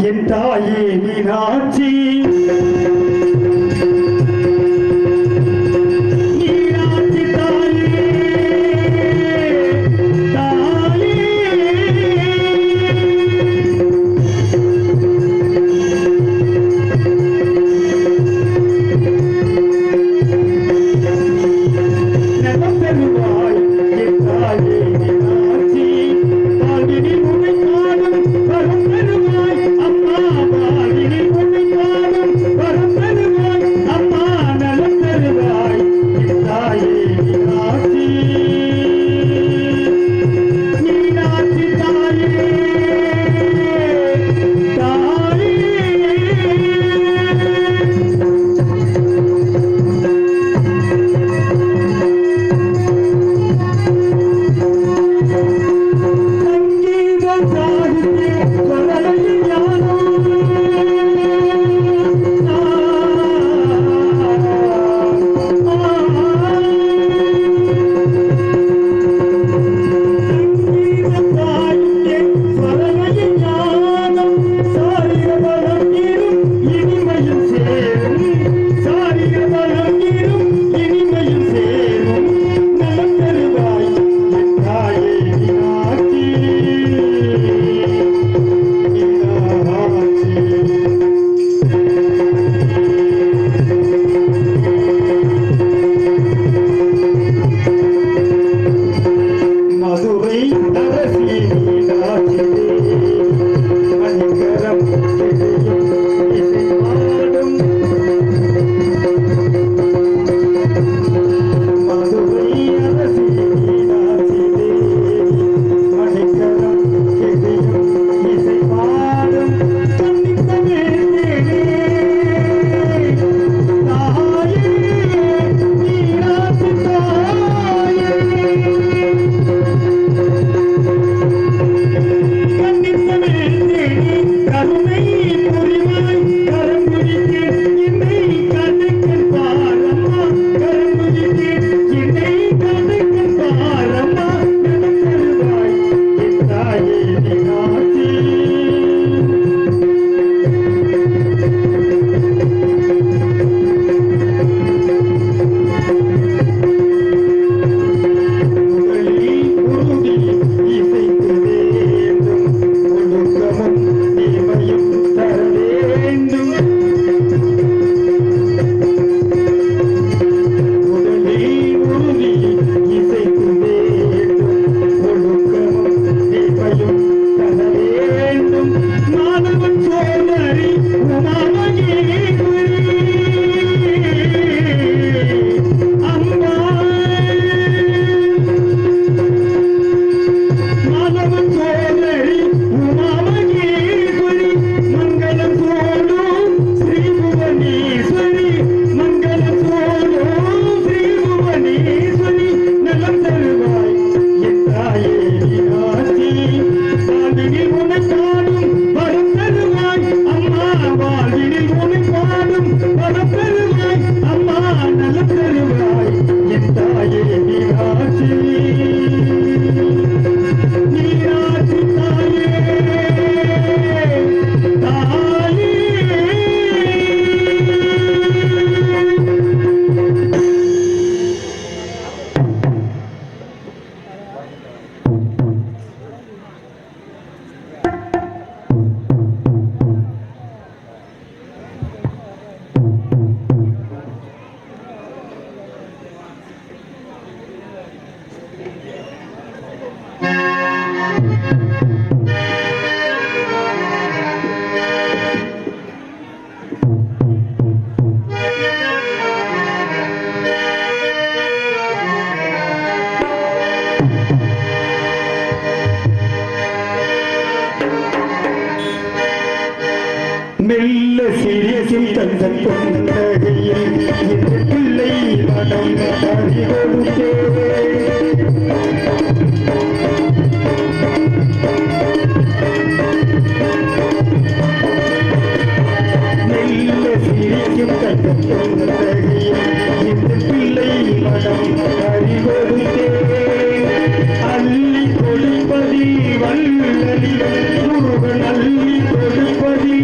என் தாயே மீனாட்சி மெல்ல சிறிய தந்த கொண்டகையில் பிள்ளை மனம் அறிவொடுத்தே மெல்ல சிறிய தந்த கொண்டகையில் பிள்ளை மனம் அறிவொடுத்தே அள்ளி கொடுப்பதி வல்லி முருகன் அள்ளி கொடுப்பதி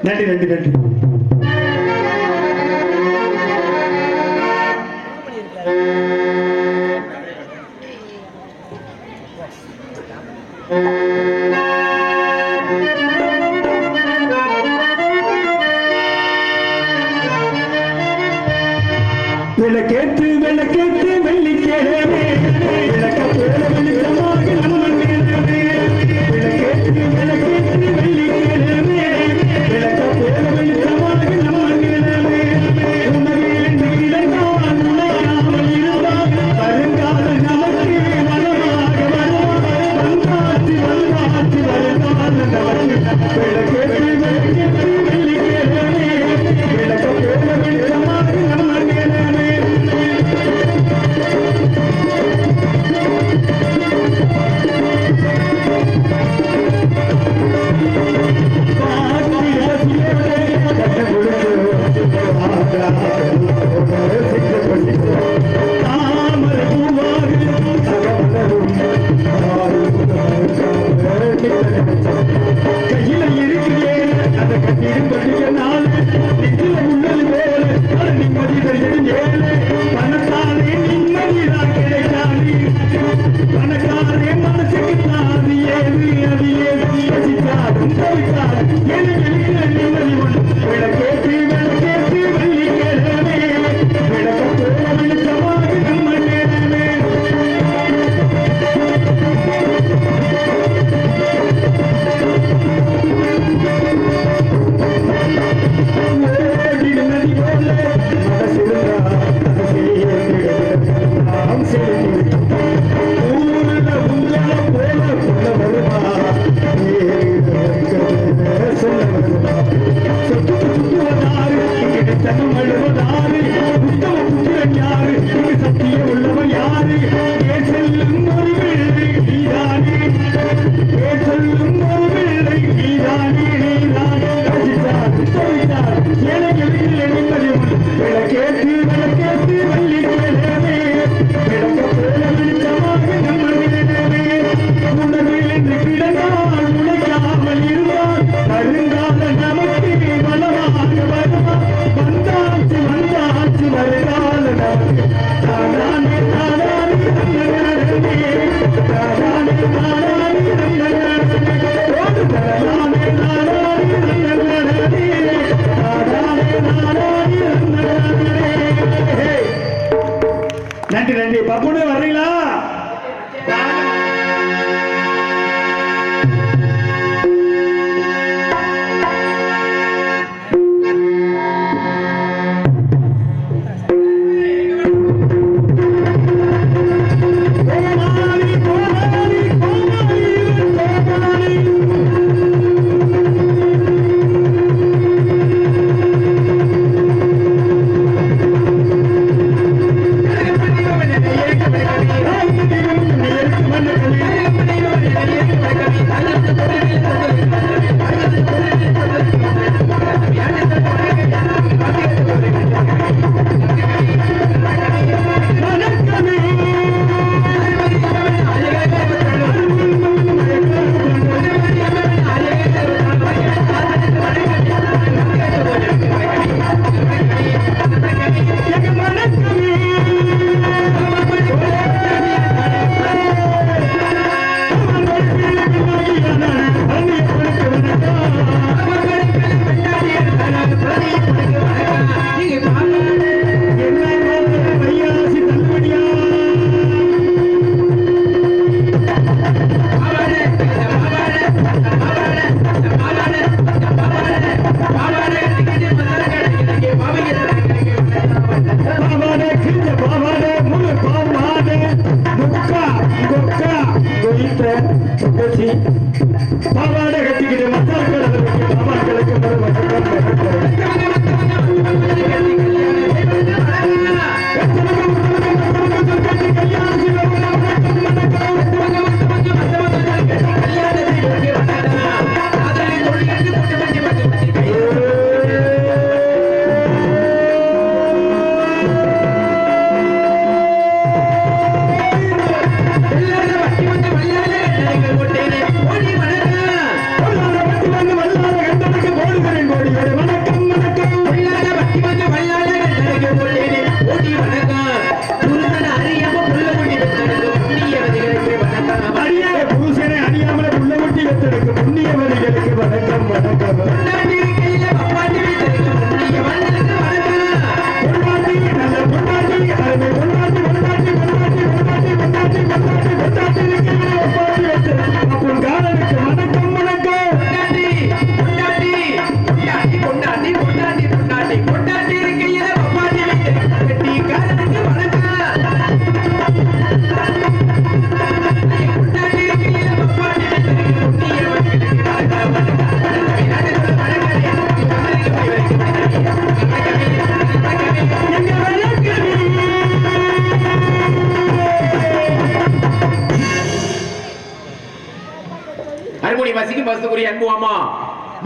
நன்றி நன்றி நன்றி. விளக்கேற்று விளக்கேற்று வெள்ளிக்கிழமை விளக்க போல வெளிச்சமாக நம்ம நேரமே விளக்கேற்று விளக்கேற்று வெள்ளிக்கிழமை விளக்க போல வெளிச்சமாக நம்ம நேரமே உணவில் நீளந்தான் உழைக்காமல் இருந்தால் வருங்கால நமக்கு வளமாக வருவார் வந்தாச்சு வந்தாச்சு வருங்கால நமக்கு விளக்கேற்று விளக்கேற்று வெள்ளிக்கிழமை விளக்க போல வெளிச்சமாக நம்ம நேரமே கையில இருக்கிறேன் அதை கட்டிருப்பதினால் நெஞ்சில உள்ளது போல அது நிம்மதி ஏழு பணத்தாலே நிம்மதிதான் கிடைக்காது பணக்காரே மனசுக்கு தாது ஏது அது ஏது ரசித்தாலும் தவித்தாலும் எது வெளியில நிம்மதி ஒன்று விளக்கேற்றி விளக்கேற்றி வெள்ளிக்கிழமே விளக்க போல வெளிச்சமாக நம்ம நேரமே நதி போல மனசிருந்தா அது செய்ய ஊருல உங்களை போல சொல்ல வருமா சொல்ல வருமா சொத்துக்கு சுத்துவதாரு இங்கே தனம் அழுவதாரு உத்தம புத்திரன் யாரு இங்கு சத்திய உள்ளவன் யாரு ஏ செல்லும் ஒரு பிள்ளை நீதானே ஏ சொல்லும் ஒரு பிள்ளை நீதானே நீதானே ரசித்தார் தவித்தார் ஏழைகளுக்கு நிம்மதி விளக்கேற்றி விளக்கேற்றி வெள்ளிக்கிழமே விளக்க போல வெளிச்சமாக நம்ம நினைவே உணவில் என்று கிடந்தால் உழைக்காமல் இருந்தால் வருங்கால நமக்கு வளமாக வருமா வந்தாச்சு வந்தாச்சு வருங்கால நமக்கு தானானே பப்புனு வர்றீங்களா? பாவாடை கட்டிக்கிட்டு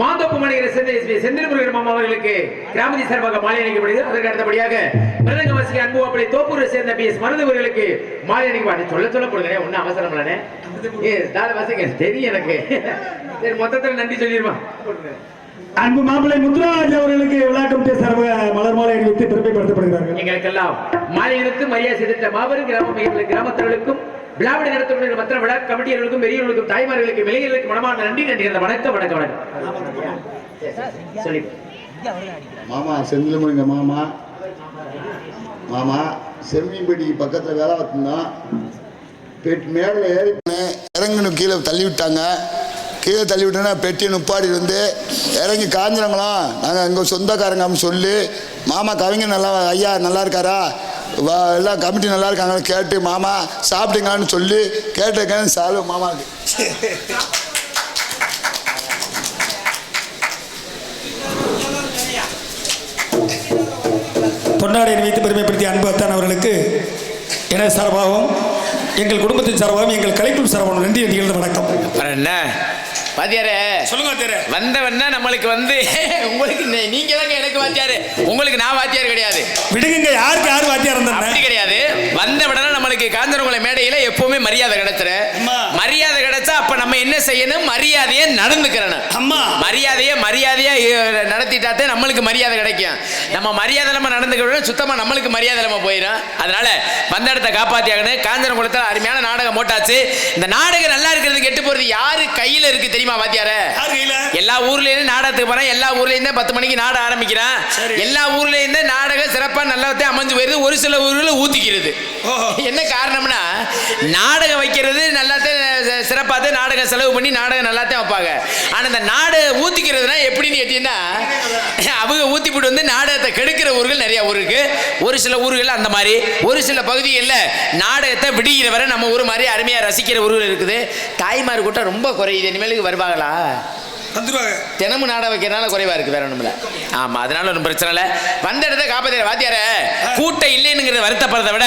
மாந்தோப்பு மணிகர செந்தில்முருகன் மாமா அவர்களுக்கு கிராமதி சார்பாக மாலை அணிக்கப்படுகிறது. அதற்கு அடுத்தபடியாக மிருதங்க வாசிக்க அன்பு அப்படி தோப்பூரை சேர்ந்த பி எஸ் மருதவர்களுக்கு மாலை அணிக்கப்பாடு சொல்ல போடுங்க. ஒன்னும் அவசரம் இல்லனே, வாசிக்க தெரியும் எனக்கு. சரி, மொத்தத்தில் நன்றி சொல்லிடுமா. அன்பு மாப்பிள்ளை முத்துராஜ் அவர்களுக்கு விழா கமிட்டி சார்பாக மலர் மாலை அணிவித்து பெருமைப்படுத்தப்படுகிறார்கள். எங்களுக்கெல்லாம் மாலை எடுத்து மரியாதை செய்த மாபெரும் கிராமத்தவர்களுக்கும் விழாவிட நடத்தப்படுகிற மற்ற விழா கமிட்டியர்களுக்கும் பெரியவர்களுக்கும் தாய்மார்களுக்கும் இளைஞர்களுக்கு மனமான நன்றி. வணக்கம் வணக்கம் வணக்கம். மாமா செந்தில்முருங்க மாமா செம்மிப்படி பக்கத்தில் வேலை பார்த்துருந்தோம். மேலே ஏறி இறங்கணும், கீழே தள்ளி விட்டாங்க. கீழே தள்ளி விட்டோன்னா பெட்டி நுப்பாடி வந்து இறங்கி காஞ்சிரங்களாம். நாங்கள் எங்கள் சொந்தக்காரங்க அப்படின்னு சொல்லி மாமா கவிஞர் நல்லா ஐயா நல்லா இருக்காரா, எல்லாம் கமிட்டி நல்லா இருக்காங்கன்னு கேட்டு மாமா சாப்பிட்டீங்கன்னு சொல்லி கேட்டிருக்கேன். சாலு மாமாவுக்கு பொன்னாடை வைத்து பெருமைப்படுத்திய அன்பு அத்தான் அவர்களுக்கு எனது சார்பாகவும் எங்கள் குடும்பத்தின் சார்பாகவும் எங்கள் கலைக்குழு சார்பாகவும் நன்றி நிகழ்ந்த வணக்கம். என்ன வாத்தியாரே சொல்லுங்க வாத்தியாரே. வந்தவன்னா நம்மளுக்கு வந்து உங்களுக்கு நீங்க தாங்க எனக்கு வாத்தியாரு, உங்களுக்கு நான் வாத்தியார் கிடையாது. விடுங்க, யாருக்கு யார் வாத்தியார் இருந்தா அப்படி கிடையாது. வந்தவனா நம்மளுக்கு காஞ்சனகுல மேடையில எப்பவுமே மரியாதை கிடைச்சிரு. மரியாதை கிடைச்சா அப்ப நம்ம என்ன செய்யணும், மரியாதையை நடந்துக்கிறணும். அம்மா மரியாதையா நடத்திட்டாத்தே நம்மளுக்கு மரியாதை கிடைக்கும். நம்ம மரியாதை நம்ம நடந்துக்கிறோம், சுத்தமா நம்மளுக்கு மரியாதை நம்ம போயிடும். அதனால வந்த இடத்தை காப்பாத்தியாகணும். காஞ்சனகுலத்தில் அருமையான நாடகம் போட்டாச்சு. இந்த நாடகம் நல்லா இருக்கிறது கெட்டு போறது யாரு கையில இருக்கு தெரியுமா வாத்தியார? எல்லா ஊர்லயும் நாடகத்துக்கு போறேன். எல்லா ஊர்லயும் 10 மணிக்கு நாடகம் ஆரம்பிக்கிறேன். எல்லா ஊர்லயும் நாடகம் சிறப்பா நல்லாவே அமைஞ்சு போயிருது. ஒரு சில ஊர்ல ஊத்திக்கிறது. என்ன காரணம்னா நாடகம் வைக்கிறது நல்லாத்தே சிறப்பாக நாடகம் செலவு பண்ணி நாடகம் நல்லாத்தே வைப்பாங்க. ஆனா இந்த நாடகம் ஊத்திக்கிறதுனா எப்படின்னு கேட்டீங்கன்னா அவங்க ஊத்தி போட்டு வந்து நாடகத்தை கெடுக்கிற ஊர்கள் நிறைய ஊருக்கு. ஒரு சில ஊர்கள் அந்த மாதிரி, ஒரு சில பகுதிகளில் நாடகத்தை விடுகிற வரை நம்ம ஊர் மாதிரி அருமையா ரசிக்கிற ஊர்கள் இருக்குது. தாய்மார் கூட்டம் ரொம்ப குறையுது. இனிமேலுக்கு வருவாங்களா? தினமும் நாடகம் வைக்கிறதுனால குறைவா இருக்கு, வேற ஒண்ணுமில்ல. ஆமா, அதனால ஒன்றும் பிரச்சனை இல்லை. வந்த இடத்த காப்பாத்திர வாத்தியார. கூட்டம் இல்லைன்னு வருத்தப்படுறதை விட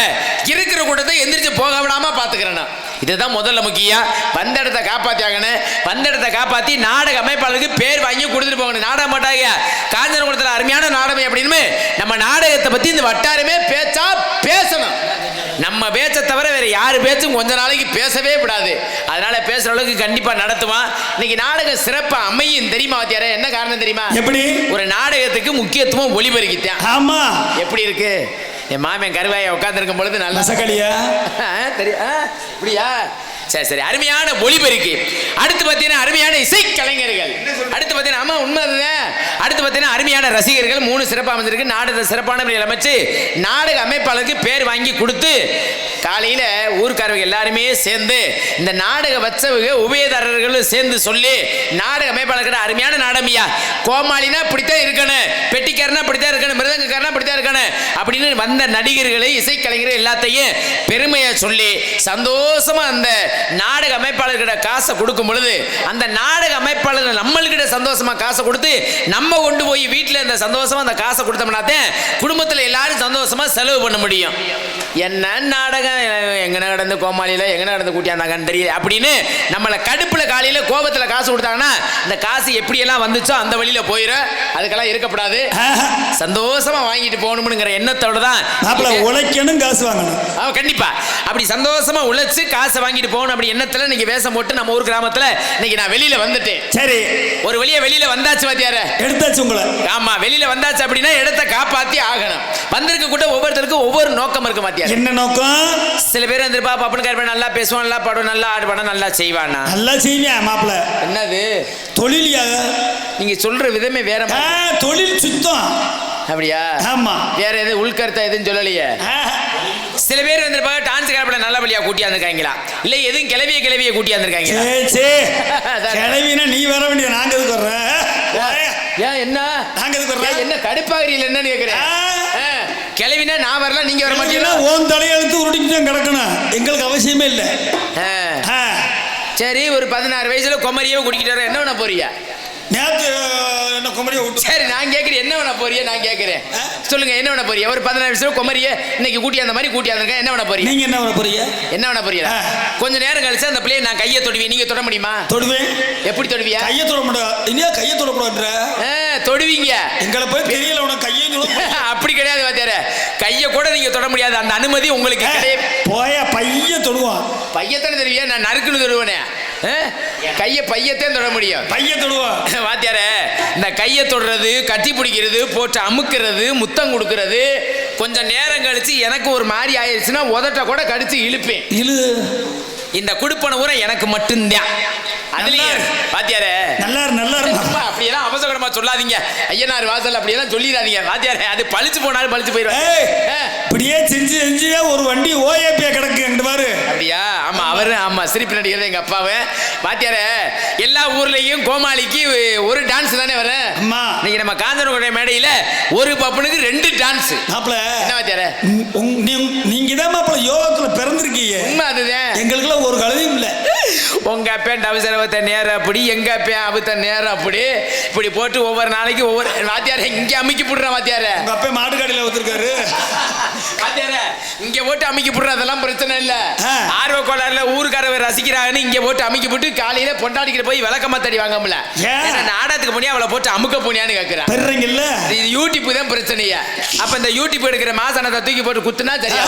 இருக்கிற கூட்டத்தை எந்திரிச்சு போக விடாம பாத்துக்கிறேன். இதுதான் முதல்ல முக்கியம். வந்த இடத்த காப்பாத்தியாங்கன்னு, வந்த இடத்த காப்பாத்தி நாடக அமைப்பாளருக்கு பேர் வாங்கி கொடுத்துட்டு போகணும். நாடகம் மாட்டாங்க காஞ்சனகுளத்தில் அருமையான நாடகம் அப்படின்னு நம்ம நாடகத்தை பத்தி இந்த வட்டாரமே பேச்சா பேசணும். நம்ம பேச்ச தவிர வேற யாரு பேச்சும் கொஞ்ச நாளைக்கு பேசவே கூடாது. அதனால பேசுற அளவுக்கு கண்டிப்பா நடத்துவான். இன்னைக்கு நாடகம் சிறப்பா அமையும் தெரியுமா வாத்தியாரே? என்ன காரணம் தெரியுமா? எப்படி? ஒரு நாடகத்துக்கு முக்கியத்துவம் ஒளிபெருக்கிட்டேன். ஆமா, எப்படி இருக்கு? என் மாமன் கருவாயை உட்கார்ந்துருக்கும் பொழுது நல்லா சகலியா தெரியும். இப்படியா? சரி சரி, அருமையான ஒளிபெருக்கி. அடுத்து பார்த்தீங்கன்னா அருமையான இசை கலைஞர்கள். அடுத்து பார்த்தீங்கன்னா ஆமா உண்மை அதுதான். அடுத்து பார்த்தீங்கன்னா அருமையான ரசிகர்கள். 3 சிறப்பாக அமைஞ்சிருக்கு. நாடகத்தை சிறப்பான முறையில் அமைச்சு நாடக அமைப்பாளருக்கு பேர் வாங்கி கொடுத்து காலையில் ஊர்க்காரர்கள் எல்லாருமே சேர்ந்து இந்த நாடக வச்சவங்க உபயதாரர்களும் சேர்ந்து சொல்லி நாடக அமைப்பாளர்கிட்ட அருமையான நாடகமியா, கோமாளினா இப்படித்தான் இருக்கணும், பெட்டிக்காரனா இப்படித்தான் இருக்கணும், மிருதங்கக்காரனா இப்படித்தான் இருக்கணும் அப்படின்னு வந்த நடிகர்களை இசைக்கலைஞர்கள் எல்லாத்தையும் பெருமையை சொல்லி சந்தோஷமா அந்த நாடக அமைப்பாளர்கிட்ட காசை கொடுக்கும் பொழுது அந்த நாடக அமைப்பாளர்கள் நம்மள்கிட்ட சந்தோஷமா காசை கொடுத்து நம்ம கொண்டு போய் வீட்டில் இந்த சந்தோஷமா அந்த காசை கொடுத்தோம்னாத்தான் குடும்பத்தில் எல்லாரும் சந்தோஷமா செலவு பண்ண முடியும். என்ன நாடகம் எங்க நடந்து கோமாளியில எங்க நடந்து கூட்டியாந்தாங்கன்னு தெரியல அப்படின்னு நம்மளை கடுப்புல காலையில கோபத்துல காசு கொடுத்தாங்கன்னா இந்த காசு எப்படியெல்லாம் வந்துச்சோ அந்த வழியில போயிடும். அதுக்கெல்லாம் இருக்கப்படாது. சந்தோஷமா வாங்கிட்டு போகணும்ங்கிற எண்ணத்தோட தான் உழைக்கணும், காசு வாங்கணும். கண்டிப்பா அப்படி சந்தோஷமா உழைச்சு காசை வாங்கிட்டு போகணும் அப்படி எண்ணத்துல இன்னைக்கு வேஷம் போட்டு நம்ம ஊர் கிராமத்துல இன்னைக்கு நான் வெளியில வந்துட்டேன். சரி, ஒரு வழியா வெளியில வந்தாச்சு வாத்தியார. எடுத்தாச்சு உங்களை. ஆமா, வெளியில வந்தாச்சு அப்படின்னா இடத்தை காப்பாத்தி ஆகணும். வந்திருக்க கூட ஒவ்வொருத்தருக்கும் ஒவ்வொரு நோக்கம் இருக்கு வாத்தியார். என்ன நோக்கம்? சில பேர் வந்துருப்பா பப்பனுக்கார நல்லா பேசுவான், நல்லா பாடுவான், நல்லா ஆடுவான், நல்லா செய்வானா? நல்லா செய்வேன் மாப்பிள்ள. என்னது தொழிலியாக? நீங்க சொல்ற விதமே வேற. தொழில் சுத்தம். அப்படியா? ஆமா. வேற எது உள்கருத்தா எதுவும் சொல்லலையே. சில பேர் வந்துருப்பாங்க டான்ஸ் காரப்பட நல்ல வழியா கூட்டியா இருந்திருக்காங்களா, இல்ல எதுவும் கிளவிய கூட்டியா இருந்திருக்காங்க. கிளவினா நீ வர வேண்டிய, நாங்க எதுக்கு வர்றேன்? ஏன் என்ன நாங்க எதுக்கு வர்றேன்? என்ன கடுப்பாகிறீங்க என்னன்னு கேக்குறேன். கிளவினா நான் வரல, நீங்க வர மாட்டீங்களா? ஓன் தலையெழுத்து உருட்டிட்டு கிடக்கணும், எங்களுக்கு அவசியமே இல்லை. சரி, ஒரு 16 வயசுல கொமரியே குடிக்கிட்டு வர என்ன பண்ண போறியா? நேத்து என்ன கொமரியை விட்டு? சரி, நான் கேட்கிறேன் என்ன பண்ண போறியா? நான் கேட்கிறேன் சொல்லுங்க, என்ன பண்ண போறியா? ஒரு 16 வயசுல கொமரியே இன்னைக்கு கூட்டி அந்த மாதிரி கூட்டி வந்திருக்கேன், என்ன பண்ண போறீங்க? நீங்க என்ன பண்ண போறீங்க? என்ன பண்ண போறீங்க? கொஞ்ச நேரம் கழிச்சு அந்த பிள்ளையை நான் கையை தொடுவேன், நீங்க தொட முடியுமா? தொடுவேன். எப்படி தொடுவியா? கையை தொட முடியாது. இனியா கையை தொடக்கூடாதுன்ற? தொடுவீங்க. எங்களை போய் தெரியல உனக்கு கையை அப்படி கிடையாது வாத்தியார, கையை கூட நீங்க தொட முடியாது, அந்த அனுமதி உங்களுக்கு கிடையாது. போய பைய தொடுவான். பையத்தானே தருவியா? நான் நறுக்குன்னு தொடுவேனே, கையை பையத்தான் தொட முடியும். பைய தொடுவான் வாத்தியார. இந்த கையை தொடுறது, கட்டி பிடிக்கிறது, போட்டு அமுக்கிறது, முத்தம் கொடுக்கறது கொஞ்சம் நேரம் கழிச்சு எனக்கு ஒரு மாதிரி ஆயிடுச்சுன்னா உதட்ட கூட கடிச்சு இழுப்பேன். இந்த குடுப்பன ஊரை எனக்கு மட்டும்தான். அதுலயே வாத்தியாரே நல்லா அப்படியெல்லாம் அவசரமா சொல்லாதீங்க. ஐயனார் வாசல் அப்படியெல்லாம் சொல்லிடாதீங்க வாத்தியாரே, அது பழிச்சு போனாலும் பழிச்சு போயிடும். இப்படியே செஞ்சு ஒரு வண்டி ஓஏபியா கிடக்கு எங்க பாரு. அப்படியா? ஆமா, அவரு ஆமா சிரிப்பு நடிகர் எங்க அப்பாவே. வாத்தியாரே, எல்லா ஊர்லயும் கோமாளிக்கு ஒரு டான்ஸ் தானே வர. இன்னைக்கு நம்ம காஞ்சனகுளை மேடையில ஒரு பப்பனுக்கு 2 டான்ஸ். மாப்பிள்ள என்ன வாத்தியாரே, நீங்க தான் மாப்பிள்ள யோகத்துல பிறந்திருக்கீங்க. உண்மை அதுதான். எங்களுக்குலாம் ஒரு கழுதையும் இல்ல. உங்க அப்பேன் அவசரவத்த நேரம் அப்படி, எங்க அப்பேன் அவத்த நேரம் அப்படி, இப்படி போட்டு ஒவ்வொரு நாளைக்கு ஒவ்வொரு வாத்தியார இங்க அமைக்கி போடுற வாத்தியார. உங்க அப்பா மாடு கடையில வந்திருக்காரு வாத்தியார, இங்க போட்டு அமைக்கி போடுற அதெல்லாம் பிரச்சனை இல்ல. ஆர்வ கோளாறுல ஊருக்காரவை ரசிக்கிறாங்கன்னு இங்க போட்டு அமைக்கி போட்டு காலையில பொண்டாடிக்கிட்டு போய் விளக்கமா தடி வாங்கல. நாடகத்துக்கு போனியா அவளை போட்டு அமுக்க போனியான்னு கேட்கிறேன். இது யூடியூப் தான் பிரச்சனையா. அப்ப இந்த யூடியூப் எடுக்கிற மாசனத்தை தூக்கி போட்டு குத்துனா சரியா?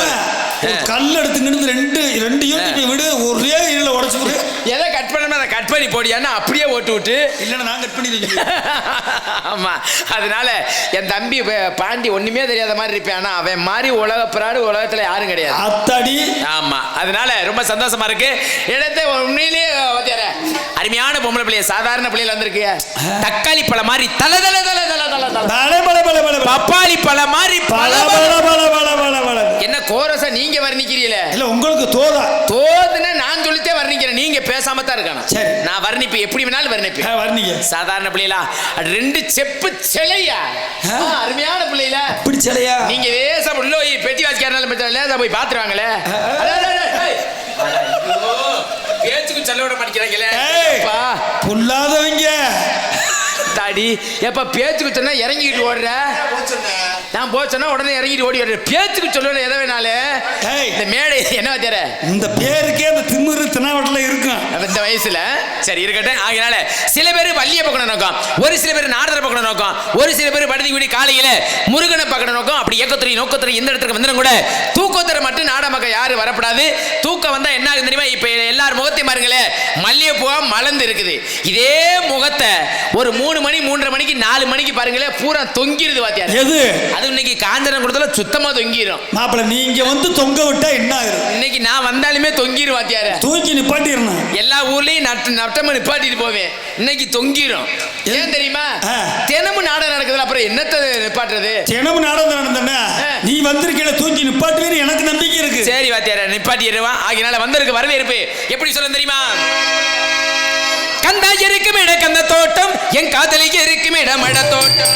கல் எடுத்துக்கிட்டு ரெண்டு யூடியூப் விடு, ஒரே இருள உடச்சு விடு. எதை கட் பண்ணணும் அதை கட் பண்ணி போடியான்னு அப்படியே ஓட்டு விட்டு. இல்லைன்னா நான் கட் பண்ணி. ஆமா, அதனால என் தம்பி பாண்டி ஒண்ணுமே தெரியாத மாதிரி இருப்பேன். ஆனா அவன் மாதிரி உலக பிராடு உலகத்துல யாரும் கிடையாது. அத்தாடி. ஆமா, அதனால ரொம்ப சந்தோஷமா இருக்கு. இடத்தை உண்மையிலேயே வாத்தியார அருமையான பொம்பளை பிள்ளைய, சாதாரண பிள்ளைல வந்திருக்கிய. தக்காளி பழம் மாதிரி தல தல தல தல தல தல, பப்பாளி பழம் மாதிரி பல என்ன கோரச நீங்க வர்ணிக்கிறீங்களே? இல்ல உங்களுக்கு தோதுன்னு நான் சொல்லிட்டே வர்ணிக்கிறேன், நீங்க பேசாம தான் இருக்கணும். சரி, நான் வர்ணிப்பேன், எப்படி வேணாலும் வர்ணிப்பேன். வர்ணிங்க. சாதாரண பிள்ளைகளா, ரெண்டு செப்பு சிலையா, அருமையான பிள்ளைல. இப்படி சிலையா? நீங்க லேசா உள்ள போய் பெட்டி வாசிக்காரனால லேசா போய் பாத்துருவாங்களே. பேச்சுக்கு சொல்ல விட மாட்டேங்கிறாங்களே. பொல்லாதவங்க தாடி எப்ப பேச்சுக்கு சொன்னா இறங்கிட்டு ஓடுற? நான் போச்சேன்னா உடனே இறங்கிட்டு ஓடி வர்ற. பேச்சுக்கு சொல்லுவேன் எதை வேணாலும். இந்த மேடை என்ன வாத்தியார, இந்த பேருக்கே அந்த திமிரு தினாவட்டில் இருக்கும் இந்த வயசுல. சரி இருக்கட்டும். ஆகினால சில பேர் வள்ளிய பக்கம் நோக்கம், ஒரு சில பேர் நாரதரை பக்கம் நோக்கம், ஒரு சில பேர் படுத்தி கூடி காலையில முருகனை பக்கம் நோக்கம். அப்படி இயக்கத்துறை நோக்கத்துறை இந்த இடத்துக்கு வந்து கூட தூக்கத்துறை மட்டும் நாடகம் யாரும் வரப்படாது. தூக்கம் வந்தா என்ன ஆகுது தெரியுமா? இப்ப எல்லாரும் முகத்தையும் பாருங்களே, மல்லிகைப்பூவா மலர்ந்து இருக்குது. இதே முகத்தை ஒரு 3 மணி 3:30 மணிக்கு 4 மணிக்கு பாருங்களே, பூரா தொங்கிருது வாத்தியார். எது அது இன்னைக்கு காஞ்சனம் கொடுத்தால சுத்தமா தொங்கிரும். மாப்பிள்ள நீங்க வந்து தொங்க விட்டா என்ன ஆகுது? இன்னைக்கு நான் வந்தாலுமே தொங்கிரும் வாத்தியார. தூக்கி நிப்பாட்டிடணும். எல்லா ஊர்லயும் நட்டமா நிப்பாட்டிட்டு போவேன். இன்னைக்கு தொங்கிரும். ஏன் தெரியுமா? தினமும் நாடகம் நடக்குதுல, அப்புறம் என்னத்தை நிப்பாட்டுறது? தினமும் நாடகம் நடந்தா நீ வந்திருக்கல, தூக்கி நிப்பாட்டுவேன்னு எனக்கு நம்பிக்கை இருக்கு. சரி வாத்தியார, நிப்பாட்டிடுவான். ஆகினால வந்திருக்கு வரவேற்பு எப்படி சொல்ல தெரியுமா? கந்தா இருக்கும் இட கந்த தோட்டம், என் காதலிக்கு இருக்கும் இடம் மட தோட்டம்.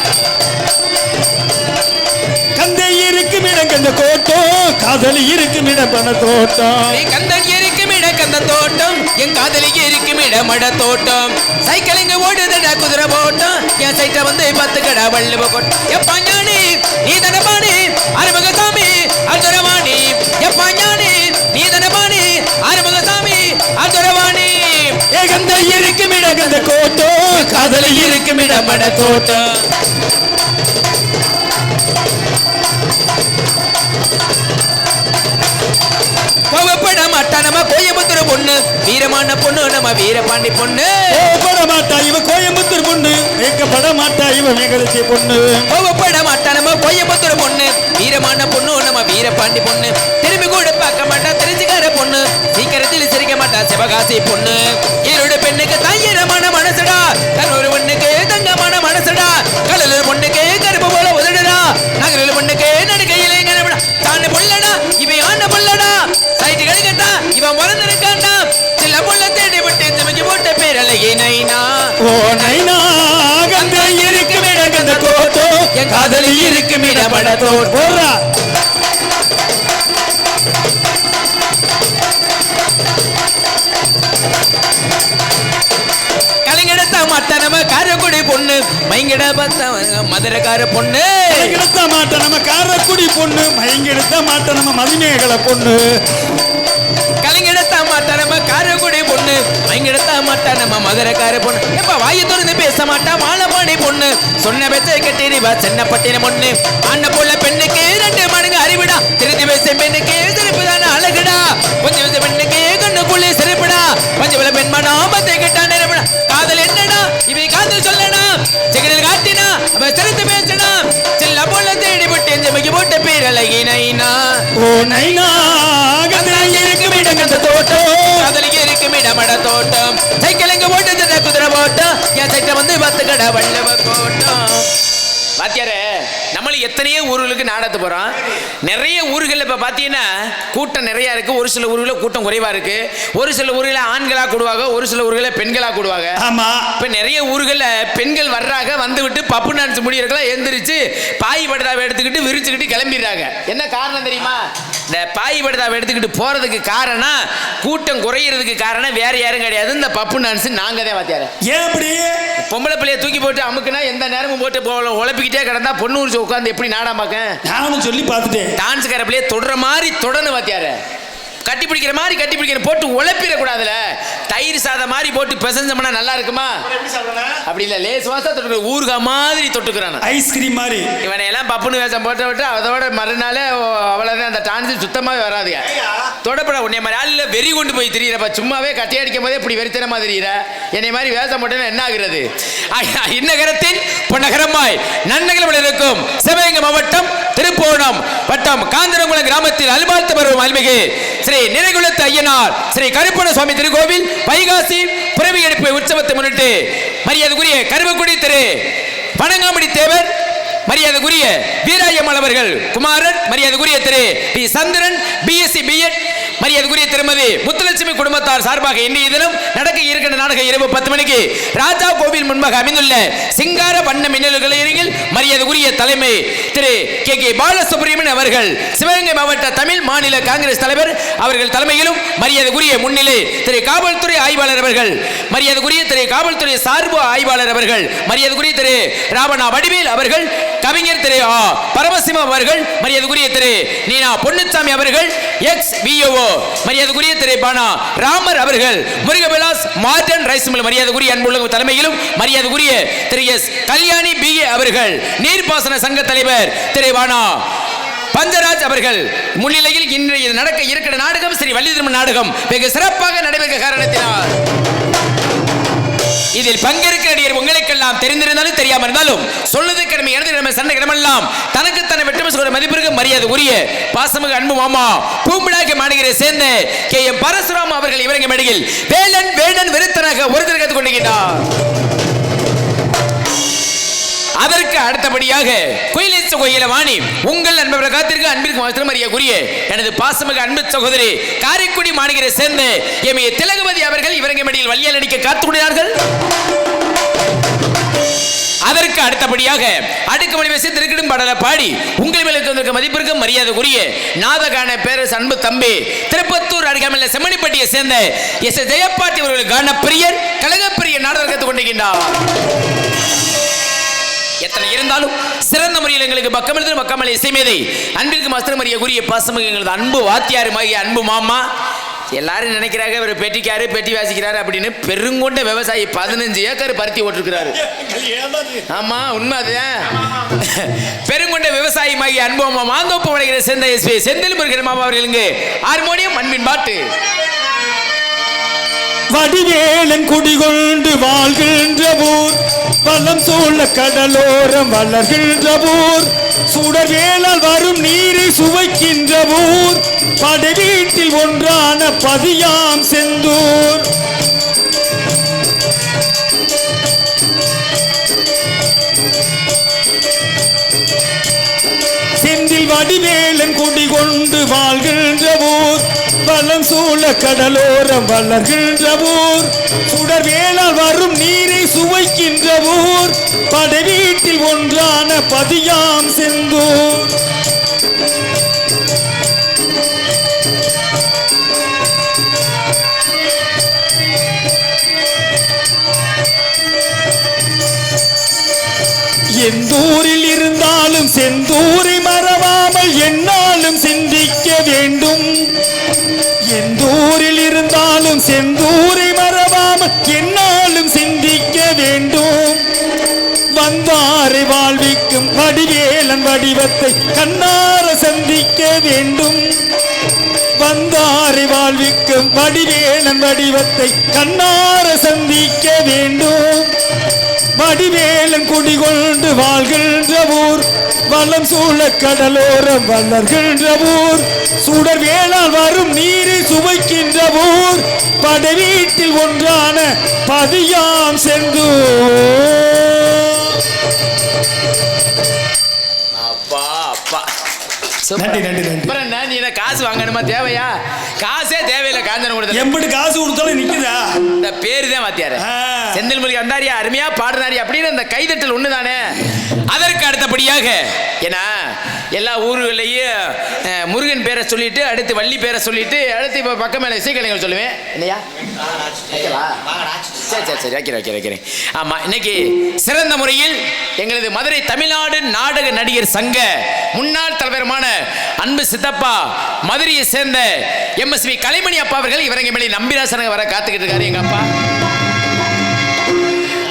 கந்தை இருக்கும் இடம் கந்த தோட்டம், காதலி இருக்கும் இடம் பண தோட்டம். கந்தா இருக்கும் இட கந்த தோட்டம், என் காதலிக்கு இருக்கும் இடம் மட தோட்டம். சைக்கிள் இங்க ஓடுதடா குதிரை போட்டம், என் சைட்ட வந்து 10 கடா வள்ளுவ கொட்டம். எப்பா ஞானி நீ தனபாணி அருமகசாமி அர்ஜுனவாணி, எப்பா ஞானி நீ தனபாணி அருமகசாமி அர்ஜுனவாணி. கந்தை இருக்கும் இடம் கந்த கோட்டம், காதலி இருக்கும் இடம் மட தோட்டம். கோவப்பட மாட்டா நம்ம கோயம்புத்தூர் பொண்ணு, வீரமான பொண்ணு நம்ம வீரபாண்டி பொண்ணு. கோவப்பட மாட்டா இவ கோயம்புத்தூர் பொண்ணு, வேக்கப்பட மாட்டா இவ மேகலட்சி பொண்ணு. கோவப்பட மாட்டா நம்ம கோயம்புத்தூர் பொண்ணு, வீரமான பொண்ணு நம்ம வீரபாண்டி பொண்ணு. திரும்பி கூட பார்க்க மாட்டா தெரிஞ்சுக்கார பொண்ணு, சீக்கிரத்தில் சிரிக்க மாட்டா சிவகாசி பொண்ணு. ஈரோடு பெண்ணுக்கு தைரியமான மனசுடா, தன் ஒரு பொண்ணுக்கு தங்கமான மனசுடா. கடலூர் பொண்ணுக்கு கருப்பு போல உதடுடா, நகரில் பொண்ணுக்கு நடுக்கையிலே தாண்ட பொல்லடா இவன் ஆண்ட பொல்லடா. சைட்டு கிடைக்கட்டா இவன் மறந்துருக்காண்டா, சில பொல்ல தேடி விட்டு சமைச்சு போட்ட பேர் அழகி நைனா. ஓ நைனா கந்தை இருக்கும் இடம் கந்த கோட்டம், என் காதலி இருக்கும் இடம் மட தோட்டம். போறா கலைஞடத்த மாட்ட நம்ம காரக்குடி பொண்ணு, மைங்கட பார்த்த மதுரைக்கார பொண்ணு. எடுத்த மாட்ட நம்ம காரக்குடி பொண்ணு, மயங்கெடுத்த மாட்ட நம்ம மதிமேகலை பொண்ணு. கலைஞடத்த மாட்ட நம்ம காரக்குடி பொண்ணு, மைங்கெடுத்த மாட்ட நம்ம மதுரைக்கார பொண்ணு. எப்ப வாயை திறந்து பேச மாட்டா மாலப்பாடி பொண்ணு, சொன்ன பேச்சை கட்டிடுவா சின்ன பட்டின பொண்ணு. ஆண்ட போல பெண்ணுக்கு 2 மடங்கு அறிவிடா, திருத்தி பேச பெண்ணுக்கு சிரிப்பு தானே அழகுடா. கொஞ்சம் பேச பெண்ணுக்கு கண்ணுக்குள்ளே சிரிப்புடா, கொஞ்சம் பேல பெண்மனா பத்தை கெட்டா நிரப்படா. காதல் என்னடா இவை காதல் சொல்லடா, சிகரில் காட்டினா அவ சிரித்து பேசடா. செல்ல போல தேடி விட்டு ஜமைக்கு போட்ட பேர் அழகி நைனா. ஓ நைனா கந்தை இருக்கும் இடம் கந்த தோட்டம், காதலிக்கு இருக்கும் இடம் மட தோட்டம். சைக்கிள் எங்க போட்டு குதிரை போட்டம், என் சைட்ட வந்து 10 கடை வள்ளுவ கோட்டம். வாத்தியாரே, நம்மளும் எத்தனையோ ஊர்களுக்கு நாடத்து போறோம். நிறைய ஊர்களில் இப்ப பாத்தீங்கன்னா கூட்டம் நிறைய இருக்கு. ஒரு சில ஊர்களில் கூட்டம் குறைவா இருக்கு. ஒரு சில ஊர்களில் ஆண்களா கூடுவாங்க, ஒரு சில ஊர்களில் பெண்களா கூடுவாங்க. ஆமா, இப்ப நிறைய ஊர்களில் பெண்கள் வர்றாங்க, வந்து விட்டு பப்பு டான்ஸ் முடியறதுலாம் எந்திரிச்சு பாய் படுதாவை எடுத்துக்கிட்டு விரிச்சுக்கிட்டு கிளம்பிடுறாங்க. என்ன காரணம் தெரியுமா? இந்த பாய் படுதாவை எடுத்துக்கிட்டு போறதுக்கு காரணம், கூட்டம் குறையிறதுக்கு காரணம் வேற யாரும் கிடையாது, இந்த பப்பு டான்ஸ் நாங்க தான். வாத்தியார ஏன் அப்படி? பொம்பளை பிள்ளைய தூக்கி போட்டு அமுக்குனா எந்த நேரமும் போட்டு உழப்பிக்கிட்டே கிடந்தா பொண்ணு உட்காந்து எப்படி நாடாமாக்க? நானும் சொல்லி பார்த்துட்டேன். டான்ஸ் கரப்பிலே தொடர மாதிரி தொடணும் வாத்தியார, கட்டி பிடிக்கிற மாதிரி கட்டி பிடிக்கிற போட்டு உழைப்பிட கூடாதுல. தயிர் சாதம் மாதிரி போட்டு பிசைஞ்சோம்னா நல்லா இருக்குமா? அப்படி இல்ல, லேஸ் வாசா தொட்டு ஊறுகா மாதிரி தொட்டுக்கிறான், ஐஸ்கிரீம் மாதிரி. இவனை எல்லாம் பப்புனு வேஷம் போட்டு விட்டு அதோட மறுநாளே அவ்வளவுதான், அந்த டான்ஸ் சுத்தமாவே வராதுங்க. தொடப்பட உன்னை மாதிரி ஆள் வெறி கொண்டு போய் திரியிறப்ப, சும்மாவே கட்டி அடிக்கும் போதே இப்படி வெறித்தனமா தெரியுற என்னை மாதிரி வேஷம் போட்டேன்னா என்ன ஆகுறது? இந்நகரத்தின் பொன்னகரமாய் நன்னகரம் இருக்கும் சிவகங்கை மாவட்டம் திருப்போணம் வட்டம் காஞ்சனங்குளம் கிராமத்தில் அல்பார்த்த பருவம் அல்மிகு ஸ்ரீ நிறைகுலத்த ஐயனார் ஸ்ரீ கருப்பண சுவாமி திருக்கோவில் வைகாசி பிறவி எடுப்பு உற்சவத்தை முன்னிட்டு மரியாதைக்குரிய கருவக்குடி திரு பனங்காமடி தேவர், மரியாதைக்குரிய வீராயம்மாள் அவர்கள் குமாரன், மரியாதைக்குரிய திரு பி சந்திரன் பிஎஸ்சி பிஎட், மரியாதைக்குரிய திருமதி முத்துலட்சுமி குடும்பத்தார் சார்பாக இன்றைய தினம் நடக்க இருக்கிற நாடகம் இரவு 10 மணிக்கு ராஜா கோவில் முன்பாக அமைந்துள்ள சிங்கார வண்ண மின்னல்களில் மரியாதைக்குரிய தலைமை திரு கே பாலசுப்ரமணியன் அவர்கள், சிவகங்கை மாவட்ட தமிழ் மாநில காங்கிரஸ் தலைவர் அவர்கள் தலைமையிலும், மரியாதைக்குரிய முன்னிலை திரு காவல்துறை ஆய்வாளர் அவர்கள், மரியாதைக்குரிய திரு காவல்துறை சார்பு ஆய்வாளர் அவர்கள், மரியாதைக்குரிய திரு ராவணா வடிவேல் அவர்கள், கவிஞர் திரு பரமசிவம் அவர்கள், மரியாதைக்குரிய திரு நீனா பொன்னுச்சாமி அவர்கள், எக்ஸ் விஓ மரியாதைக்குரிய திரு பானா ராமர் அவர்கள், முருகவிலாஸ் மார்டன் ரைஸ் மில் மரியாதைக்குரிய அன்புள்ள தலைமையிலும், மரியாதைக்குரிய திரு எஸ் கல்யாணி பிஏ அவர்கள், நீர்ப்பாசன சங்க தலைவர் திரு பானா பஞ்சராஜ் அவர்கள் முன்னிலையில் இன்றைய நடக்க இருக்கிற நாடகம் ஸ்ரீ வள்ளி திருமண நாடகம் வெகு சிறப்பாக நடைபெற்ற காரணத்தினால் இதில் பங்கேற்க நடிகர் உங்களுக்கெல்லாம் தெரிந்திருந்தாலும் தெரியாமல் இருந்தாலும் சொல்லுது கடமை எழுது கடமை சண்டை இடமெல்லாம் தனக்கு தன்னை வெற்றி சொல்ற மதிப்பிற்கு மரியாதை உரிய பாசமிகு அன்பு மாமா பூம்பிடாக்கி மாநகரை சேர்ந்த கே எம் பரசுராம் அவர்கள் இவரங்க மேடையில் வேலன் வேடன் விருத்தனாக ஒரு கற்றுக் கொண்டிருக்கிறார். அதற்கு அடுத்தபடியாக குயிலேச கோயில வாணி உங்கள் அன்பர் காத்திற்கு அன்பிற்கு மாத்திரம் மரியாதைக்குரிய எனது பாசமிகு அன்பு சகோதரி காரைக்குடி மாநகரை சேர்ந்த எம் திலகவதி அவர்கள் இவரங்க மேடையில் வழியால் அடிக்க காத்துக்கொண்டார்கள். அதற்கு அடுத்தபடியாக அடுக்குமணி பேசி திருக்கிடும் பாடலை பாடி உங்கள் மேலே தந்திருக்க மதிப்பிற்கும் மரியாதைக்குரிய நாதகான பேரரசு அன்பு தம்பி திருப்பத்தூர் அருகாமையில் செம்மணிப்பட்டியை சேர்ந்த எஸ் ஜெயப்பாட்டி அவர்கள் கான பிரியர் கழகப்பிரிய நாடகம் கற்றுக் கொண்டிருக்கின்றார். எத்தனை இருந்தாலும் சிறந்த முறையில் எங்களுக்கு பக்கமெழுது பக்கமலை இசைமேதை அன்பிற்கு மாஸ்டர் மரியாதைக்குரிய பாசமிகு எங்களது அன்பு வாத்தியாருமாகிய அன்பு மாமா. எல்லாரும் நினைக்கிறாங்க இவர் பெட்டிக்காரு பெட்டி வாசிக்கிறாரு அப்படின்னு. பெருங்கொண்ட விவசாயி 15 ஏக்கர் பருத்தி ஓட்டிருக்கிறாரு. ஆமா உண்மை அதுதான். பெருங்கொண்ட விவசாயிமாகிய அன்பு மாமா மாந்தோப்பு வளைகிற சேர்ந்த எஸ்பி செந்தில் முருகன் மாமா அவர்களுக்கு ஹார்மோனியம் அன்பின் பாட்டு. வடிவேலன் குடிகொண்டு வாழ்கின்ற ஊர், வலம் சூழ கடலோரம் வளர்கின்ற ஊர், சுடர்வேலால் வரும் நீரை சுவைக்கின்ற ஊர், படை வீட்டில் ஒன்றான பதியாம் செந்தூர். செந்தில் வடிவேலன் குடிகொண்டு வாழ்கின்ற ஊர், வலம் சூழ கடலோரம் வளர்கின்ற ஊர், சுடர்வேலால் வரும் நீரை சுவைக்கின்ற ஊர், படை வீட்டில் ஒன்றான பதியாம் செந்தூர். எந்தூரில் இருந்தாலும் செந்தூரை மறவாமல் என்னாலும் சிந்திக்க வேண்டும். எந்தூரில் இருந்தாலும் செந்தூரை மறவாமல் என்னாலும் சிந்திக்க வேண்டும். வந்தாரை வாழ்விக்கும் வடிவேலன் வடிவத்தை கண்ணார சந்திக்க வேண்டும். வந்தாரை வாழ்விக்கும் வடிவேலன் வடிவத்தை கண்ணார சந்திக்க வேண்டும். வடிவேலன் குடிகொண்டு வாழ்கின்ற ஊர், வலம் சூழ கடலோரம் வளர்கின்ற ஊர், சுடர்வேலால் வரும் நீரை சுவைக்கின்ற ஊர், படை வீட்டில் ஒன்றான பதியாம் செந்தூர். அப்பா அப்பா நன்றி நன்றி நன்றி. நீ காசு வாங்கணுமா? தேவையா? காசே தேவையில்லை. காஞ்சன கொடுத்த எம்படி காசு கொடுத்தாலும் நிக்குதா? இந்த பேரு தான் வாத்தியாரு. செந்தில் மொழி அந்தாரியா அருமையா பாடுறாரி அப்படின்னு அந்த கைதட்டல் ஒண்ணுதானே. அதற்கு அடுத்தபடியாக ஏன்னா எல்லா ஊர்களையும் முருகன் பேரை சொல்லிட்டு அடுத்து வள்ளி பேரை சொல்லிட்டு அடுத்து இப்போ பக்கம் மேலே இசைக்கலைஞர்கள் சொல்லுவேன் இல்லையா? சரி சரி சரி வைக்கிறேன். ஆமா இன்னைக்கு சிறந்த முறையில் எங்களது மதுரை தமிழ்நாடு நாடக நடிகர் சங்க முன்னாள் தலைவருமான அன்பு சித்தப்பா மதுரையை சேர்ந்த MSV கலைமணி அப்பா அவர்கள் இவரங்க மேலே நம்பிராசனங்க வர காத்துக்கிட்டு இருக்காரு. எங்க அப்பா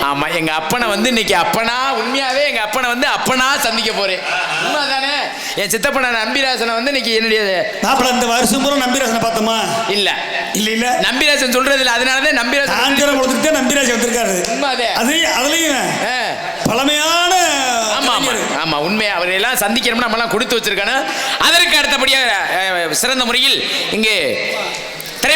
ஆமா எங்க அப்பனை வந்து இன்னைக்கு அப்பனா உண்மையாவே எங்க அப்பனை வந்து அப்பனா சந்திக்க போறேன். உண்மைதானே? என் சித்தப்பன நம்பிராசனை வந்து இன்னைக்கு என்னுடைய மாப்பிள்ள இந்த வருஷம் பூரா நம்பிராசனை பார்த்தோமா? இல்ல இல்ல இல்ல நம்பிராசன் சொல்றது இல்ல. அதனாலதான் நம்பிராசன் ஆஞ்சரம் கொடுத்துட்டு நம்பிராசன் வந்திருக்காரு. உண்மைதே. அதுலயும் பழமையான ஆமா ஆமா உண்மையா அவரை எல்லாம் சந்திக்கணும்னு நம்ம எல்லாம் கொடுத்து வச்சிருக்கானு. அதற்கு அடுத்தபடியாக சிறந்த முறையில் இங்கே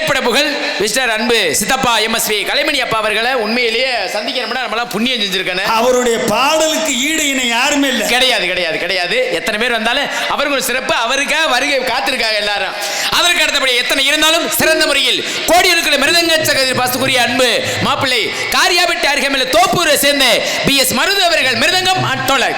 திரைப்பட புகழ் மிஸ்டர் அன்பு சித்தப்பா MSV கலைமணி அப்பா அவர்களை உண்மையிலேயே சந்திக்கணும்னா நம்மளாம் புண்ணியம் செஞ்சிருக்கணும். அவருடைய பாடலுக்கு ஈடு இணை யாருமே இல்லை. கிடையாது கிடையாது கிடையாது. எத்தனை பேர் வந்தாலும் அவர்கள் சிறப்பு, அவருக்காக வருகை காத்திருக்காங்க எல்லாரும். அதற்கு அடுத்தபடி எத்தனை இருந்தாலும் சிறந்த முறையில் கோடியிருக்கிற மிருதங்க சகோதரி பாசத்துக்குரிய அன்பு மாப்பிள்ளை காரியாபட்டி அருகேயுள்ள தோப்பூரை சேர்ந்த BS மருது அவர்கள் மிருதங்கம் அட்டோலை.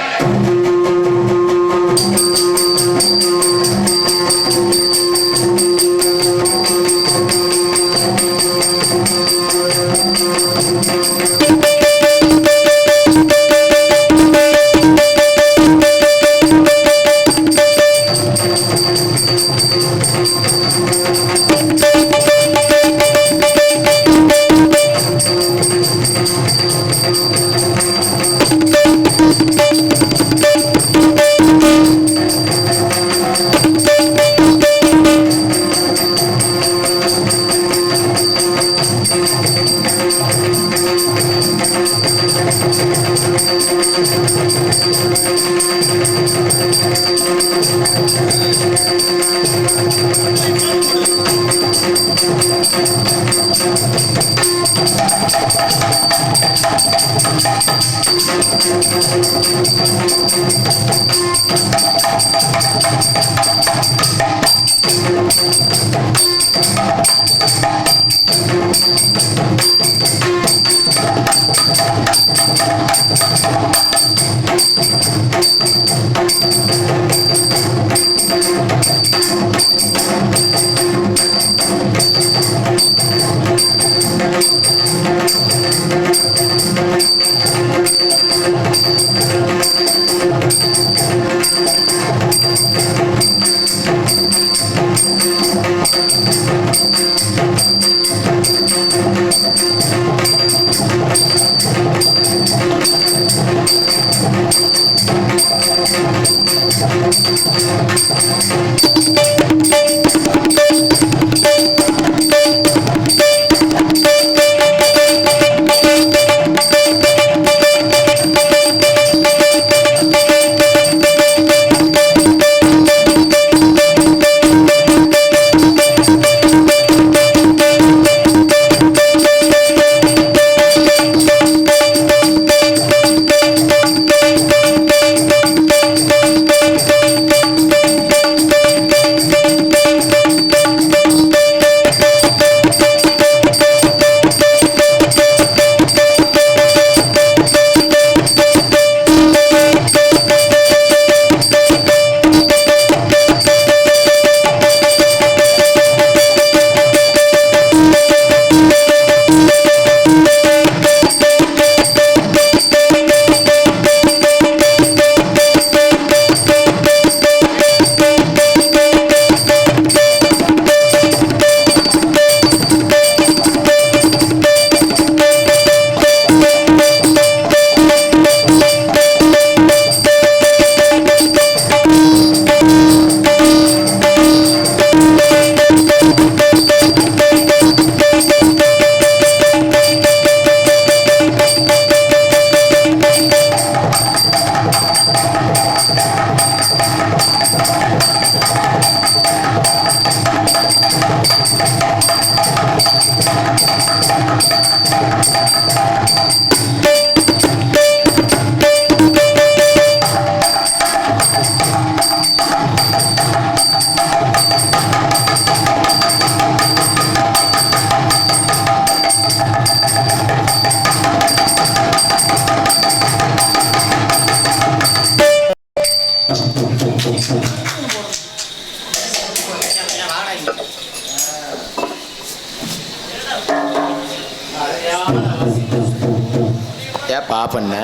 பாப்பண்ண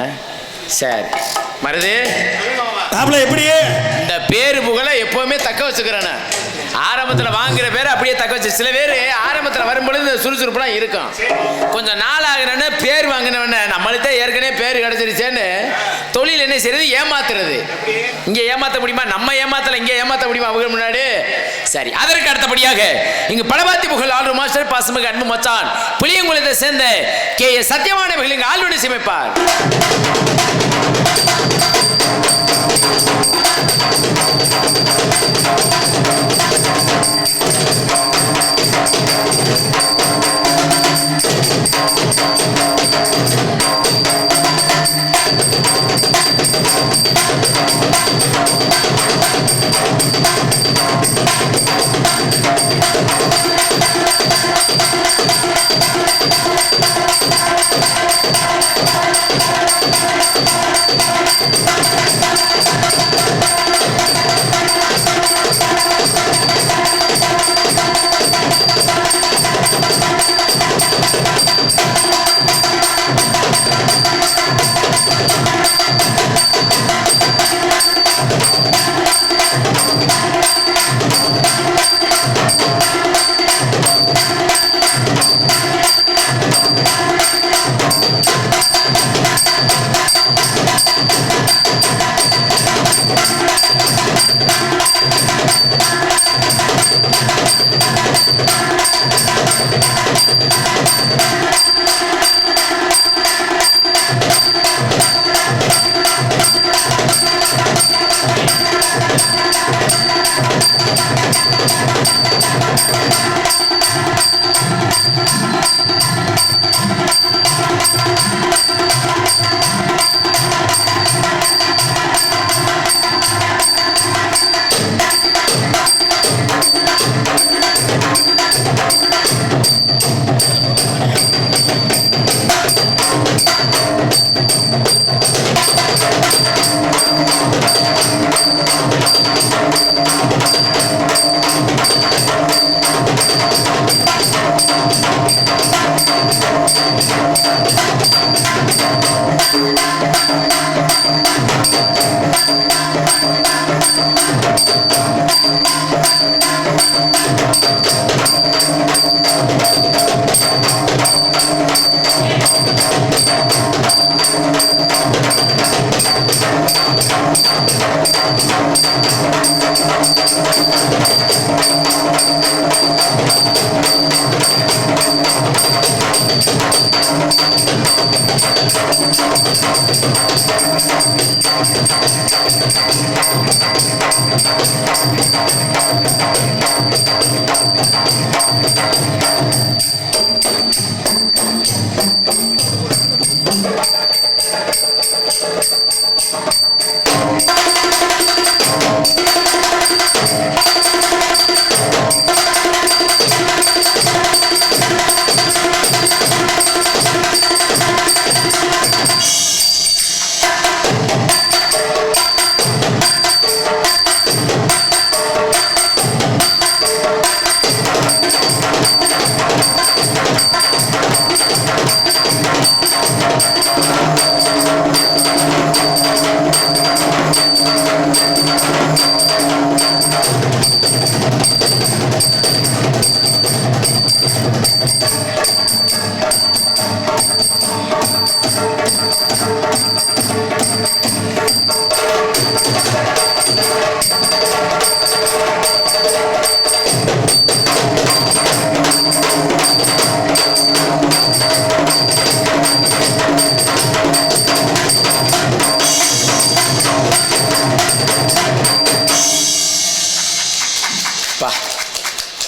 சரி மருது எப்படி இந்த பேரு புகழை எப்பவுமே தக்க வச்சுக்கிறேன். ஆரம்பத்தில் வாங்குற பேர் அப்படியே தக்க வச்சு, சில பேர் ஆரம்பத்தில் வரும்பொழுது இந்த சுறுசுறுப்புலாம் இருக்கும். கொஞ்சம் நாள் ஆகுறன்னு பேர் வாங்கினவன நம்மளுக்கு ஏற்கனவே பேர் கிடைச்சிருச்சேன்னு தொழில் என்ன செய்யறது, ஏமாத்துறது. இங்கே ஏமாற்ற முடியுமா? நம்ம ஏமாத்தல, இங்கே ஏமாற்ற முடியுமா அவங்க முன்னாடி? சரி, அதற்கு அடுத்தபடியாக இங்கு பலபாத்தி புகழ் ஆளுநர் மாஸ்டர் பாசமிகு அன்பு மச்சான் புளியங்குளத்தை சேர்ந்த KS சத்தியமான புகழ் இங்கு ஆளுநர் சமைப்பார்.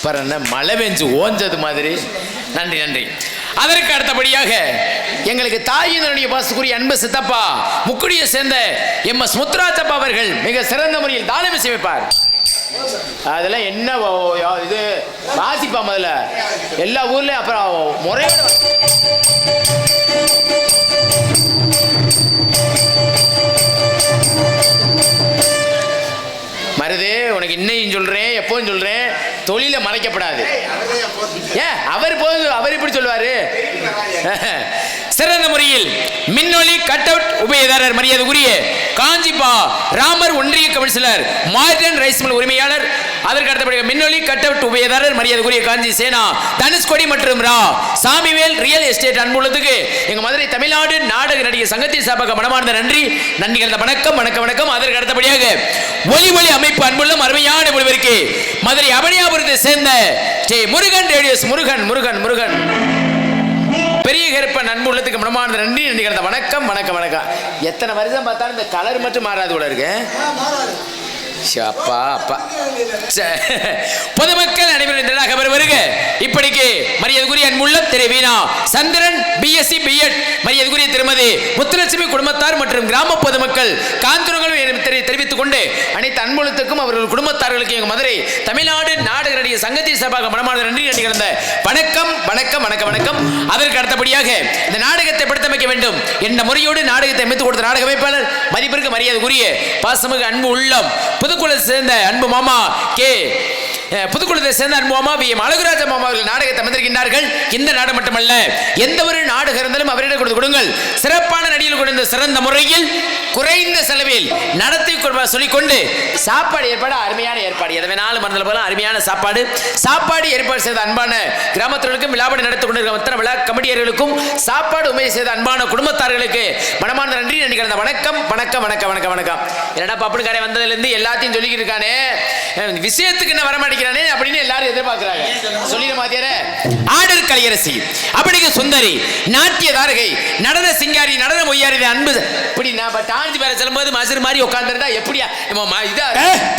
பரன மழை பெஞ்சு ஓஞ்சது மாதிரி. நன்றி நன்றி. அதற்கு அடுத்தபடியாக எங்களுக்கு தாயினுடைய பாசுக்குரிய அன்பு சித்தப்பா முக்குடியை சேர்ந்த எம்எஸ் முத்துராஜப்பா அவர்கள் மிக சிறந்த முறையில் தானம் செய்வார். அதெல்லாம் என்ன இது வாசிப்பா முதல்ல எல்லா ஊர்லயும் அப்புறம் முறையோட மருது உனக்கு இன்னையும் சொல்றேன் எப்பவும் சொல்றேன் தொழில மறைக்கப்படாது. ஏன் அவர் இப்படி சொல்லுவாரு. சிறந்த முறையில் மின்னொலி கட் அவுட் உபயதாரர் மரியாதைக்குரிய காஞ்சிபா ராமர் ஒன்றிய கவுன்சிலர் மார்டன் ரைஸ் மில் உரிமையாளர். அதற்கு அடுத்தபடியாக மின்னொலி கட் அவுட் உபயதாரர் மரியாதைக்குரிய காஞ்சி சேனா தனுஷ்கோடி மற்றும் ரா சாமிவேல் ரியல் எஸ்டேட் அன்புள்ளதுக்கு எங்க மதுரை தமிழ்நாடு நாடக நடிகர் சங்கத்தின் சார்பாக மனமார்ந்த நன்றி கலந்த வணக்கம் வணக்கம் வணக்கம். அதற்கு அடுத்தபடியாக ஒலி ஒளி அமைப்பு அன்புள்ள அருமையான ஒளிபெருக்கு மதுரை அவனியாபுரத்தை சேர்ந்த ஸ்ரீ முருகன் ரேடியோஸ் முருகன் முருகன் முருகன் பெரிய கருப்பன் அன்பு உள்ளத்துக்கு மனமார்ந்த நன்றி கலந்த வணக்கம் வணக்கம் வணக்கம். எத்தனை வருஷம் பார்த்தாலும் இந்த கலர் மட்டும் மாறாது கூட இருக்கு. அப்பா அப்பா பொதுமக்கள் அனைவரும் வருக. இப்படிக்கு மரியாதைக்குரிய அன்புள்ள திரு வீணா சந்திரன் பிஎஸ்சி பிஎட், மரியாதைக்குரிய திருமதி முத்துலட்சுமி குடும்பத்தார் மற்றும் கிராம பொதுமக்கள் காந்தூர்களும் தெரிவித்துக் கொண்டு அனைத்து அன்புலத்துக்கும் அவர்கள் குடும்பத்தார்களுக்கு எங்கள் மதுரை தமிழ்நாடு நாடக நடிகர் சங்கத்தின் சார்பாக மனமார்ந்த நன்றி கலந்த வணக்கம் வணக்கம் வணக்கம் வணக்கம். அதற்கு அடுத்தபடியாக இந்த நாடகத்தை படுத்தமைக்க வேண்டும் என்ற முறையோடு நாடகத்தை அமைத்துக் கொடுத்த நாடக அமைப்பாளர் மதிப்பிற்கு மரியாதைக்குரிய பாசமிகு அன்பு உள்ளம் புதுக்குளத்தை சேர்ந்த அன்பு மாமா கே புதுக்குளத்தை சேர்ந்த அன்பு மாமா வி எம் அழகுராஜ மாமா அவர்கள் நாடகத்தை அமைந்திருக்கின்றார்கள். இந்த நாடகம் மட்டுமல்ல, எந்த ஒரு நாடகம் இருந்தாலும் அவரிடம் கொடுத்து கொடுங்கள். சிறப்பான நடிகள் கொடுத்த சிறந்த முறையில் குறைந்த செலவில் நடத்தி சொல்லிக்கொண்டு சாப்பாடு ஏற்பாடு அருமையான ஏற்பாடு, எதை வேணாலும் மறந்துல போல அருமையான சாப்பாடு ஏற்பாடு செய்த அன்பான கிராமத்தினருக்கும் விழாபடி நடத்தி கொண்டிருக்கிற மற்ற விழா கமிட்டியர்களுக்கும் சாப்பாடு உண்மை செய்த அன்பான குடும்பத்தார்களுக்கு மனமார்ந்த நன்றி கலந்த வணக்கம் வணக்கம் வணக்கம் வணக்கம் வணக்கம். என்னடா பப்புனு கடை வந்ததுலேருந்து எல்லாத்தையும் சொல்லிக்கிட்டு இருக்கானே, விஷயத்துக்கு என்ன வரமாட்டேங்கிறானே அப்படின்னு எல்லாரும் எதிர்பார்க்கிறாங்க. சொல்லிட மாத்தியாரே. ஆடர் கலையரசி அப்படிங்க சுந்தரி நாட்டிய தாரகை நடன சிங்காரி நடன ஒய்யாரி அன்பு இப்படி நான் டான்ஸ் பேர சொல்லும்போது மசர் மாதிரி உட்காந்துருந்தா எப்படியா இதா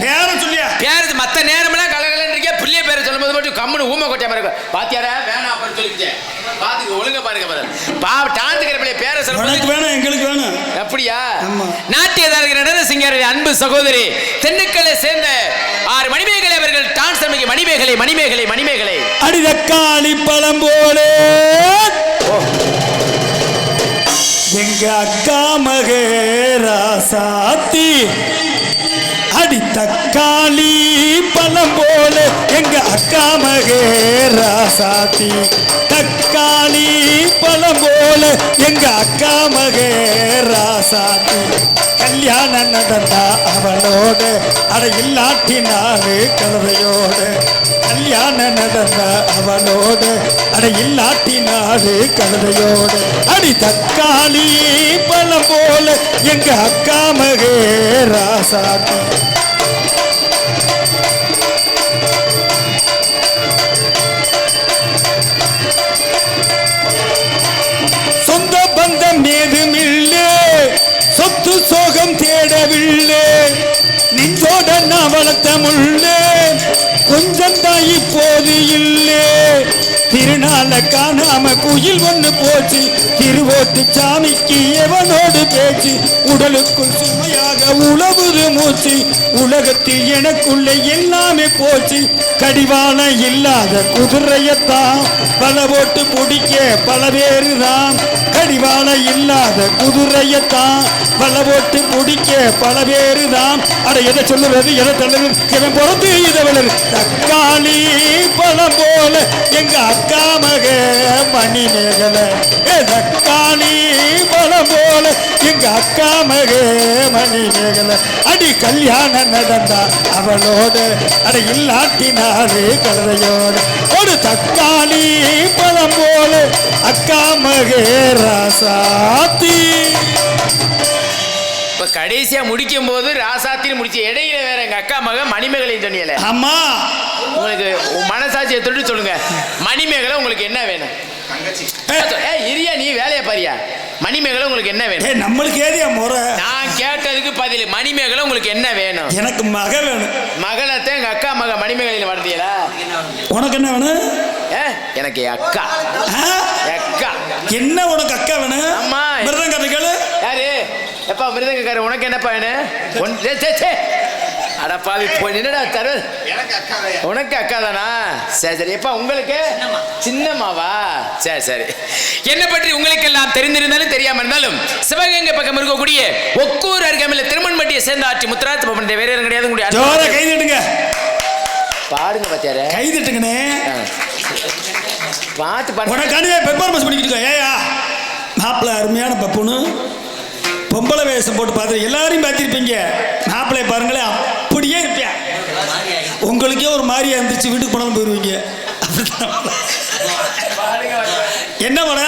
பேர சொல்லியா பேர மத்த நேரமெல்லாம் கலகலன்னு இருக்கே, பிள்ளைய பேர சொல்லும்போது மட்டும் கம்முன்னு ஊமை கொட்டியா மாதிரி இருக்கும். பாத்தியாரா வேணாம் அப்படின்னு சொல்லிட்டேன். பாத்துக்கு ஒழுங்க பாருங்க டான்ஸுக்கிற பிள்ளைய பேர சொல்லும்போது வேணும் எங்களுக்கு வேணும் அப்படியா. நாட்டிய தாரகை நடன சிங்காரி அன்பு சகோதரி தென்னுக்களை சேர்ந்த 6 மணிமேகலை அவர்கள் டான்ஸ் அமைக்க மணிமேகலை அடிதக்காளி பழம் போலே எங்க அக்கா மகராசாத்தி, அடி தக்காளி பழம் போல எங்க அக்கா மகராசாத்தி, தக்காளி பழம் போல எங்க அக்கா மகராசாத்தி. கல்யாணம் நடந்தா அவளோடு அட இல்லாட்டினாரு கலவையோடு, கல்யாணம் நடந்தா அவளோடு அட இல்லாட்டினாரு கலவையோடு, அடி தக்காளி பழம் போல எங்க அக்கா மகராசாத்தி. சொந்த பந்தம் ஏதுமில்லை, சொத்து சோகம் தேடவில்லை, நெஞ்சோட நான் வளர்த்த முள்ளே கொஞ்சம் தான் இப்போது இல்லை. திருநாள காணாம குயில் ஒண்ணு போச்சு, திருவோட்டு சாமிக்கு எவனோடு பேச்சு, உடலுக்குள் சுமையாக உழவுது மூச்சு, உலகத்தில் எனக்குள்ள எல்லாமே போச்சு. கடிவாளம் இல்லாத குதிரையத்தான் பல ஓட்டு பிடிக்க பல பேரு தான், கடிவாளம் இல்லாத குதிரையத்தான் பல ஓட்டு பிடிக்க பல பேரு தான். அட எதை சொல்லுவது எதை தள்ளுவது எவன் பொறுத்து இதை வளரு. தக்காளி பழம் போல எங்க அக்கா மக மணிமேகலை, தக்காளி பழம் போல எங்க அக்கா மக மணிமேகலை. அடி கல்யாணம் நடந்தா அவளோடு அட இல்லாட்டினாரு கலரையோடு, ஒரு தக்காளி பழம் போல அக்கா மக ராசாத்தி. இப்ப கடைசியா முடிக்கும் போது ராசாத்தின்னு முடிச்சு, இடையில வேற எங்க அக்கா மக மணிமேகலைன்னு சொன்னீங்கல. ஆமா, உங்களுக்கு மனசாட்சியை தொட்டு சொல்லுங்க, மணிமேகலை உங்களுக்கு என்ன வேணும்? இரியா நீ வேலையை பாரியா, மணிமேகலை உங்களுக்கு என்ன வேணும்? நம்மளுக்கு ஏரியா முறை நான் கேட்டதுக்கு பதில், மணிமேகலை உங்களுக்கு என்ன வேணும்? எனக்கு மக வேணும். மகளத்தை எங்க அக்கா மக மணிமேகலையில வளர்ந்தீங்களா? உனக்கு என்ன வேணும்? எனக்கு அக்கா. அக்கா என்ன உனக்கு அக்கா வேணும்? அம்மா மிருதங்கக்காரரு யாரு? எப்பா மிருதங்கக்காரர் உனக்கு என்னப்பா வேணும்? அடப்பாவி போய் என்னடா தரு, உனக்கு அக்கா தானா? சரி சரி. எப்பா உங்களுக்கு சின்னம்மாவா? சரி சரி. என்னை பற்றி உங்களுக்கு எல்லாம் தெரிந்திருந்தாலும் தெரியாம இருந்தாலும் சிவகங்கை பக்கம் இருக்கக்கூடிய ஒக்கூர் அருகாமையில் திருமண்பட்டியை சேர்ந்த ஆட்சி முத்துராஜ் பவன் வேற யாரும் கிடையாது. உங்களுடைய கைதிட்டுங்க, பாடுங்க பத்தியார கைதிட்டுங்கண்ணே, பாட்டு பாடு. உனக்கான பெர்ஃபார்மன்ஸ் பண்ணிக்கிட்டு ஏயா மாப்பிள்ள அருமையான பப்புன்னு பொம்பளை வேஷம் போட்டு பார்த்து எல்லாரையும் பார்த்துருப்பீங்க. மாப்பிள்ளைய பாருங்களேன் அப்படியே இருப்பியா, உங்களுக்கே ஒரு மாதிரியா இருந்துச்சு, வீட்டுக்கு போனாலும் போயிடுவீங்க. என்ன பண்ண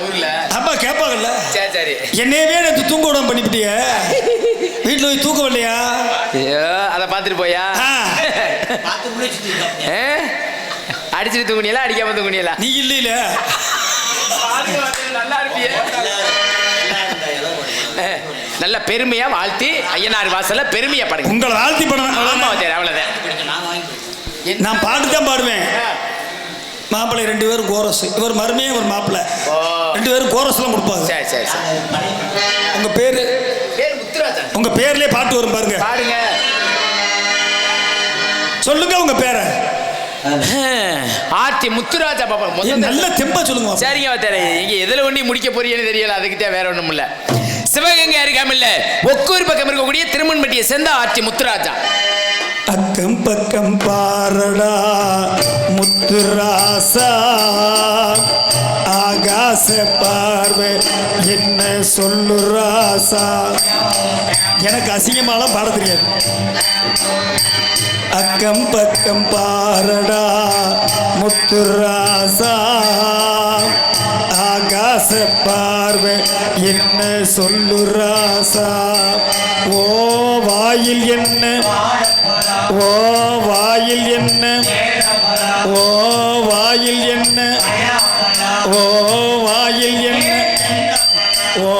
ஊர்ல அப்பா கேட்பாங்கல்ல, சரி என்னையவே எனக்கு தூங்க விடாம பண்ணிவிட்டிய, வீட்டுல போய் தூக்கம் இல்லையா? அதை பார்த்துட்டு போயா அடிச்சுட்டு தூங்குனியலா அடிக்காம தூங்குனியலா? நீ இல்ல நல்லா இருப்பிய நல்ல பெருமையா வாழ்த்தி ஐயனார் வாசல்ல பெருமையா பாடுங்க. உங்களை வாழ்த்தி பண்ணுவேன். ஆமா வாத்தியார், அவ்வளவுதான். நான் பாட்டு தான் பாடுவேன். மாப்பிள்ளை 2 பேரும் கோரஸ், இவர் மருமையே இவர் மாப்பிள்ளை, 2 பேரும் கோரஸ்லாம் கொடுப்பாங்க. சரி சரி சரி. உங்க பேரு? பேர் முத்துராஜன். உங்க பேர்லயே பாட்டு வரும் பாருங்க. பாடுங்க. சொல்லுங்க உங்க பேரை. ஆர்த்தி முத்துராஜா பாப்பா. நல்ல தெம்பா சொல்லுங்க. சரிங்க வாத்தியாரே, இங்க எதுல ஒண்ணி முடிக்க போறீங்கன்னு தெரியல, அதுக்கிட்ட வேற ஒண்ணும் இல்ல. சிவகங்கை அருகாமையில் ஒக்கூர் பக்கம் இருக்கக்கூடிய திருமண்பட்டியை சேர்ந்த ஆர்த்தி முத்துராஜா. அக்கம் பக்கம் பாரடா முத்துராசா, ஆகாச பார்வை என்ன சொல்லு ராசா. எனக்கு அசிங்கமாலாம் பாட தெரியாது. அக்கம் பக்கம் பாரடா முத்துராசா, ஆகாச பார்வை என்ன சொல்லு ராசா. ஓ வாயில் என்ன, ஓ வாயில் என்ன, ஓ வாயில் என்ன, ஓ வாயில் என்ன, ஓ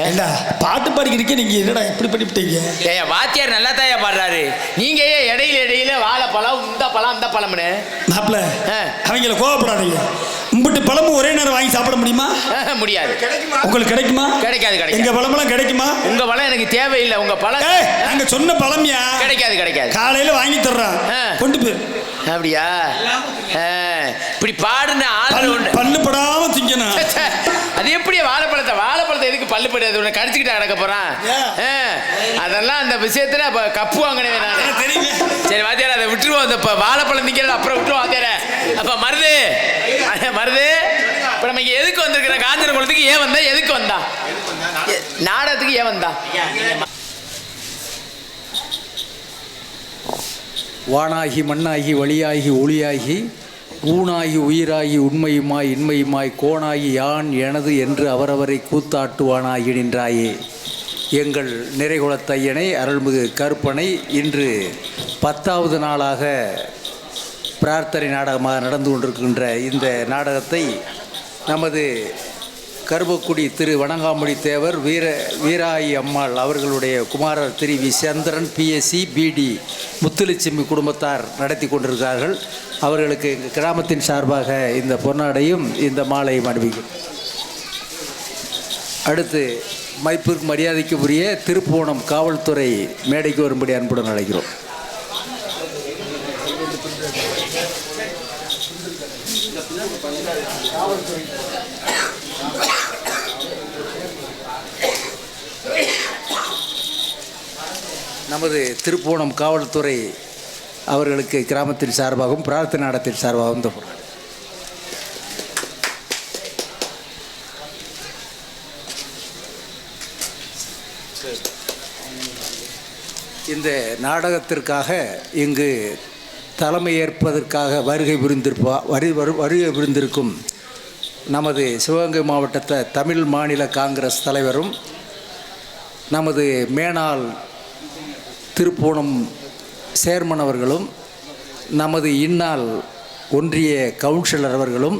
ஏண்டா பாட்டு பாடிக்கிறீங்க நீங்க, என்னடா எப்படி பண்ணிவிட்டீங்க? ஏய் வாத்தியார் நல்லா தாயா பாடுறாரு, நீங்க ஏன் இடையில இடையில வாழைப்பழம் இந்த பழம் அந்த பழம்னு? மாப்பிள்ள அவங்கள கோவப்படாதீங்க. உம்பிட்டு பழமும் ஒரே நேரம் வாங்கி சாப்பிட முடியுமா? முடியாது. உங்களுக்கு கிடைக்குமா? கிடைக்காது. கிடைக்காது. எங்க பழமெல்லாம் கிடைக்குமா? உங்க பழம் எனக்கு தேவையில்லை. உங்க பழம் நாங்க சொன்ன பழம்யா. கிடைக்காது. கிடைக்காது. காலையில வாங்கி தர்றோம், கொண்டு போய். அப்படியா? இப்படி பாடுன ஆள் பல்லு படாம திங்கணும். அது எப்படி வாழைப்பழத்தை எதுக்கு பல்லு படாது? உன்னை கடிச்சுக்கிட்டா கிடக்க போறான். அதெல்லாம் அந்த விஷயத்துல கப்பு வாங்கினவே நான் தெரியுமே. சரி வாத்தியார, அதை விட்டுருவோம். அந்த வாழைப்பழம் திங்கிறது அப்புறம் விட்டுருவோம் வாத்தியார. அப்ப மருது இப்ப நம்ம இங்க எதுக்கு வந்திருக்கிறோம்? காஞ்சிரகுளத்துக்கு ஏன் வந்தா? எதுக்கு வந்தா? நாடகத்துக்கு ஏன் வந்தா? வானாகி மண்ணாகி வழியாகி ஒளியாகி ஊனாகி உயிராகி உண்மையுமாய் இன்மையுமாய் கோணாகி யான் எனது என்று அவரவரை கூத்தாட்டுவானாகி நின்றாயே. எங்கள் நிறைகுலத்தையனை அருள்மிகு கருப்பனை இன்று 10வது நாளாக பிரார்த்தனை நாடகமாக நடந்து கொண்டிருக்கின்ற இந்த நாடகத்தை நமது கருவக்குடி திரு வணங்காமுடி தேவர் வீராயி அம்மாள் அவர்களுடைய குமாரர் திரு வி சந்திரன் பிஎஸ்சி பிடி முத்துலட்சுமி குடும்பத்தார் நடத்தி கொண்டிருக்கிறார்கள். அவர்களுக்கு எங்கள் கிராமத்தின் சார்பாக இந்த பொன்னாடையும் இந்த மாலையும் அணிவிக்கும். அடுத்து மதிப்பிற்கு மரியாதைக்கு உரிய திருப்புவனம் காவல்துறை மேடைக்கு வரும்படி அன்புடன் அழைக்கிறோம். நமது திருப்புவனம் காவல்துறை அவர்களுக்கு கிராமத்தின் சார்பாகவும் பிரார்த்தனை நாடகத்தின் சார்பாகவும் இந்த நாடகத்திற்காக இங்கு தலைமை ஏற்பதற்காக வருகை புரிந்திருக்கும் நமது சிவகங்கை மாவட்டத்தை தமிழ் மாநில காங்கிரஸ் தலைவரும் நமது மேனாள் திருப்புவனம் சேர்மன் அவர்களும் நமது இந்நாள் ஒன்றிய கவுன்சிலர் அவர்களும்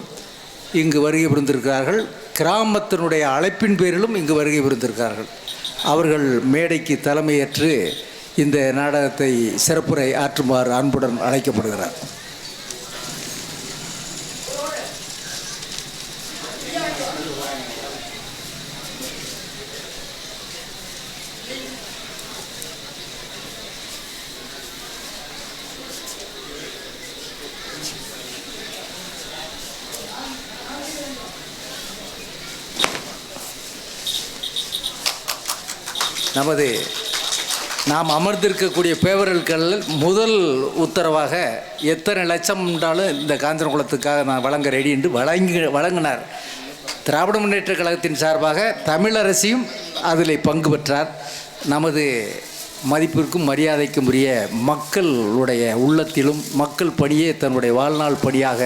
இங்கு வருகை புரிந்திருக்கிறார்கள். கிராமத்தினுடைய அழைப்பின் பேரிலும் இங்கு வருகை புரிந்திருக்கிறார்கள். அவர்கள் மேடைக்கு தலைமையேற்று இந்த நாடகத்தை சிறப்புரை ஆற்றுமாறு அன்புடன் அழைக்கப்படுகிறார். நமது நாம் அமர்ந்திருக்கக்கூடிய பேவர்களுக்கு முதல் உத்தரவாக எத்தனை லட்சம் என்றாலும் இந்த காஞ்சனகுளத்துக்காக நான் வழங்க ரெடி என்று வழங்கினார். திராவிட முன்னேற்ற கழகத்தின் சார்பாக தமிழரசியும் அதில் பங்கு பெற்றார். நமது மதிப்பிற்கும் மரியாதைக்கும் உரிய மக்களுடைய உள்ளத்திலும் மக்கள் பணியே தன்னுடைய வாழ்நாள் பணியாக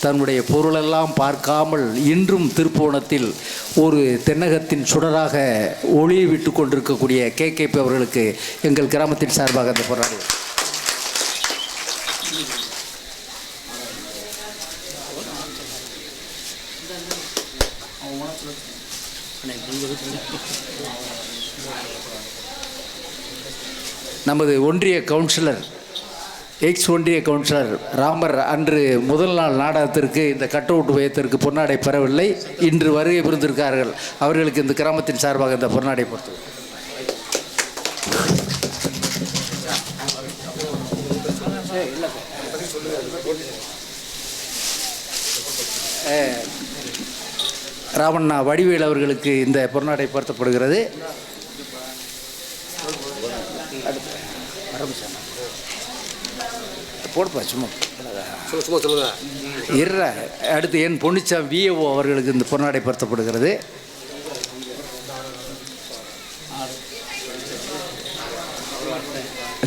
தன்னுடைய பொருளெல்லாம் பார்க்காமல் இன்றும் திருப்புவனத்தில் ஒரு தென்னகத்தின் சுடராக ஒளியை விட்டு கொண்டிருக்கக்கூடிய கேகேபி அவர்களுக்கு எங்கள் கிராமத்தின் சார்பாக அந்த போராடி நமது ஒன்றிய கவுன்சிலர் ஒன்றிய கவுன்சிலர் ராமர் அன்று முதல் நாள் நாடகத்திற்கு இந்த கட் அவுட் வைத்திற்கு பொன்னாடை பெறவில்லை. இன்று வருகை புரிந்திருக்கார்கள். அவர்களுக்கு இந்த கிராமத்தின் சார்பாக இந்த பொன்னாடை பொறுத்து ராமண்ணா வடிவேல் அவர்களுக்கு இந்த பொன்னாடை பொருத்தப்படுகிறது. போடுப்பா சும்மா சொல்லுங்க. அடுத்து என் பொன்னிச்சாமி விஏஓ அவர்களுக்கு இந்த பொன்னாடை பொருத்தப்படுகிறது.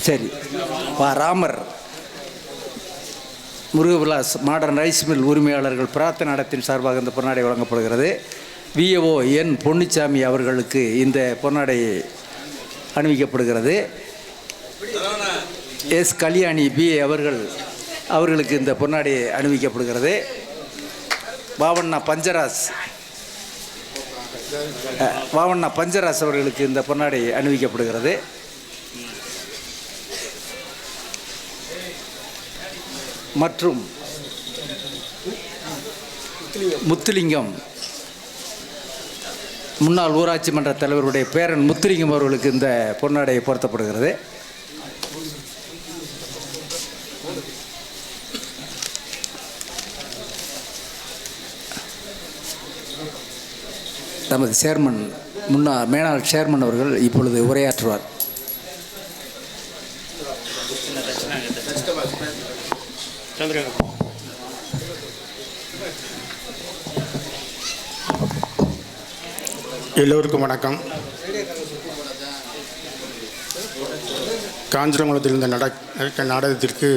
சரி, ராமர் முருகவிலாஸ் மாடர்ன் ரைஸ் மில் உரிமையாளர்கள் பிரார்த்தனை நடத்தின் சார்பாக இந்த பொன்னாடை வழங்கப்படுகிறது. விஏஓ என் பொன்னிச்சாமி அவர்களுக்கு இந்த பொன்னாடை அணிவிக்கப்படுகிறது. எஸ் கல்யாணி பிஏ அவர்களுக்கு இந்த பொன்னாடை அணிவிக்கப்படுகிறது. வாவண்ணா பஞ்சராஸ் அவர்களுக்கு இந்த பொன்னாடை அணிவிக்கப்படுகிறது. மற்றும் முத்துலிங்கம் முன்னாள் ஊராட்சி மன்ற தலைவருடைய பேரன் முத்துலிங்கம் அவர்களுக்கு இந்த பொன்னாடை பொருத்தப்படுகிறது. நமது சேர்மன் மேனாள் சேர்மன் அவர்கள் இப்பொழுது உரையாற்றுவார். எல்லோருக்கும் வணக்கம். காஞ்சிரங்குளத்தில் இந்த நாடகத்திற்கு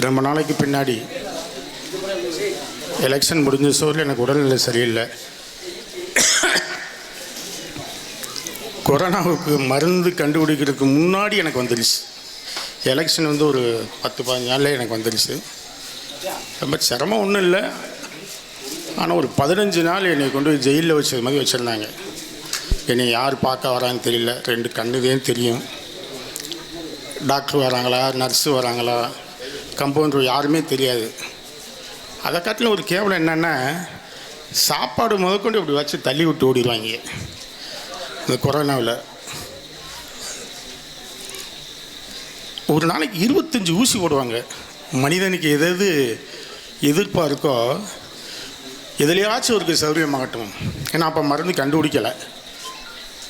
ரொம்ப நாளைக்கு பின்னாடி எலெக்ஷன் முடிஞ்ச சோறில் எனக்கு உடல்நிலை சரியில்லை. கொரோனாவுக்கு மருந்து கண்டுபிடிக்கிறதுக்கு முன்னாடி எனக்கு வந்துடுச்சு. எலெக்ஷன் வந்து ஒரு 10-15 நாளில் எனக்கு வந்துடுச்சு. ரொம்ப சிரமம் ஒன்றும் இல்லை. ஆனால் ஒரு 15 நாள் என்னை கொண்டு போய் ஜெயிலில் வச்சது மாதிரி வச்சுருந்தாங்க. என்னை யார் பார்க்க வரான்னு தெரியல. 2 கண்ணுதேன்னு தெரியும். டாக்டர் வராங்களா, நர்ஸு வராங்களா, கம்பவுண்டர் யாருமே தெரியாது. அதை காட்டிலும் ஒரு கேவலம் என்னென்னா, சாப்பாடு முதற்கொண்டு இப்படி வச்சு தள்ளி விட்டு ஓடிடுவாங்க. இந்த கொரோனாவில் ஒரு நாளைக்கு 25 ஊசி போடுவாங்க. மனிதனுக்கு எது எதிர்ப்பாக இருக்கோ எதுலையாச்சும் ஒரு சௌகரியமாகட்டும். ஏன்னா அப்போ மருந்து கண்டுபிடிக்கலை.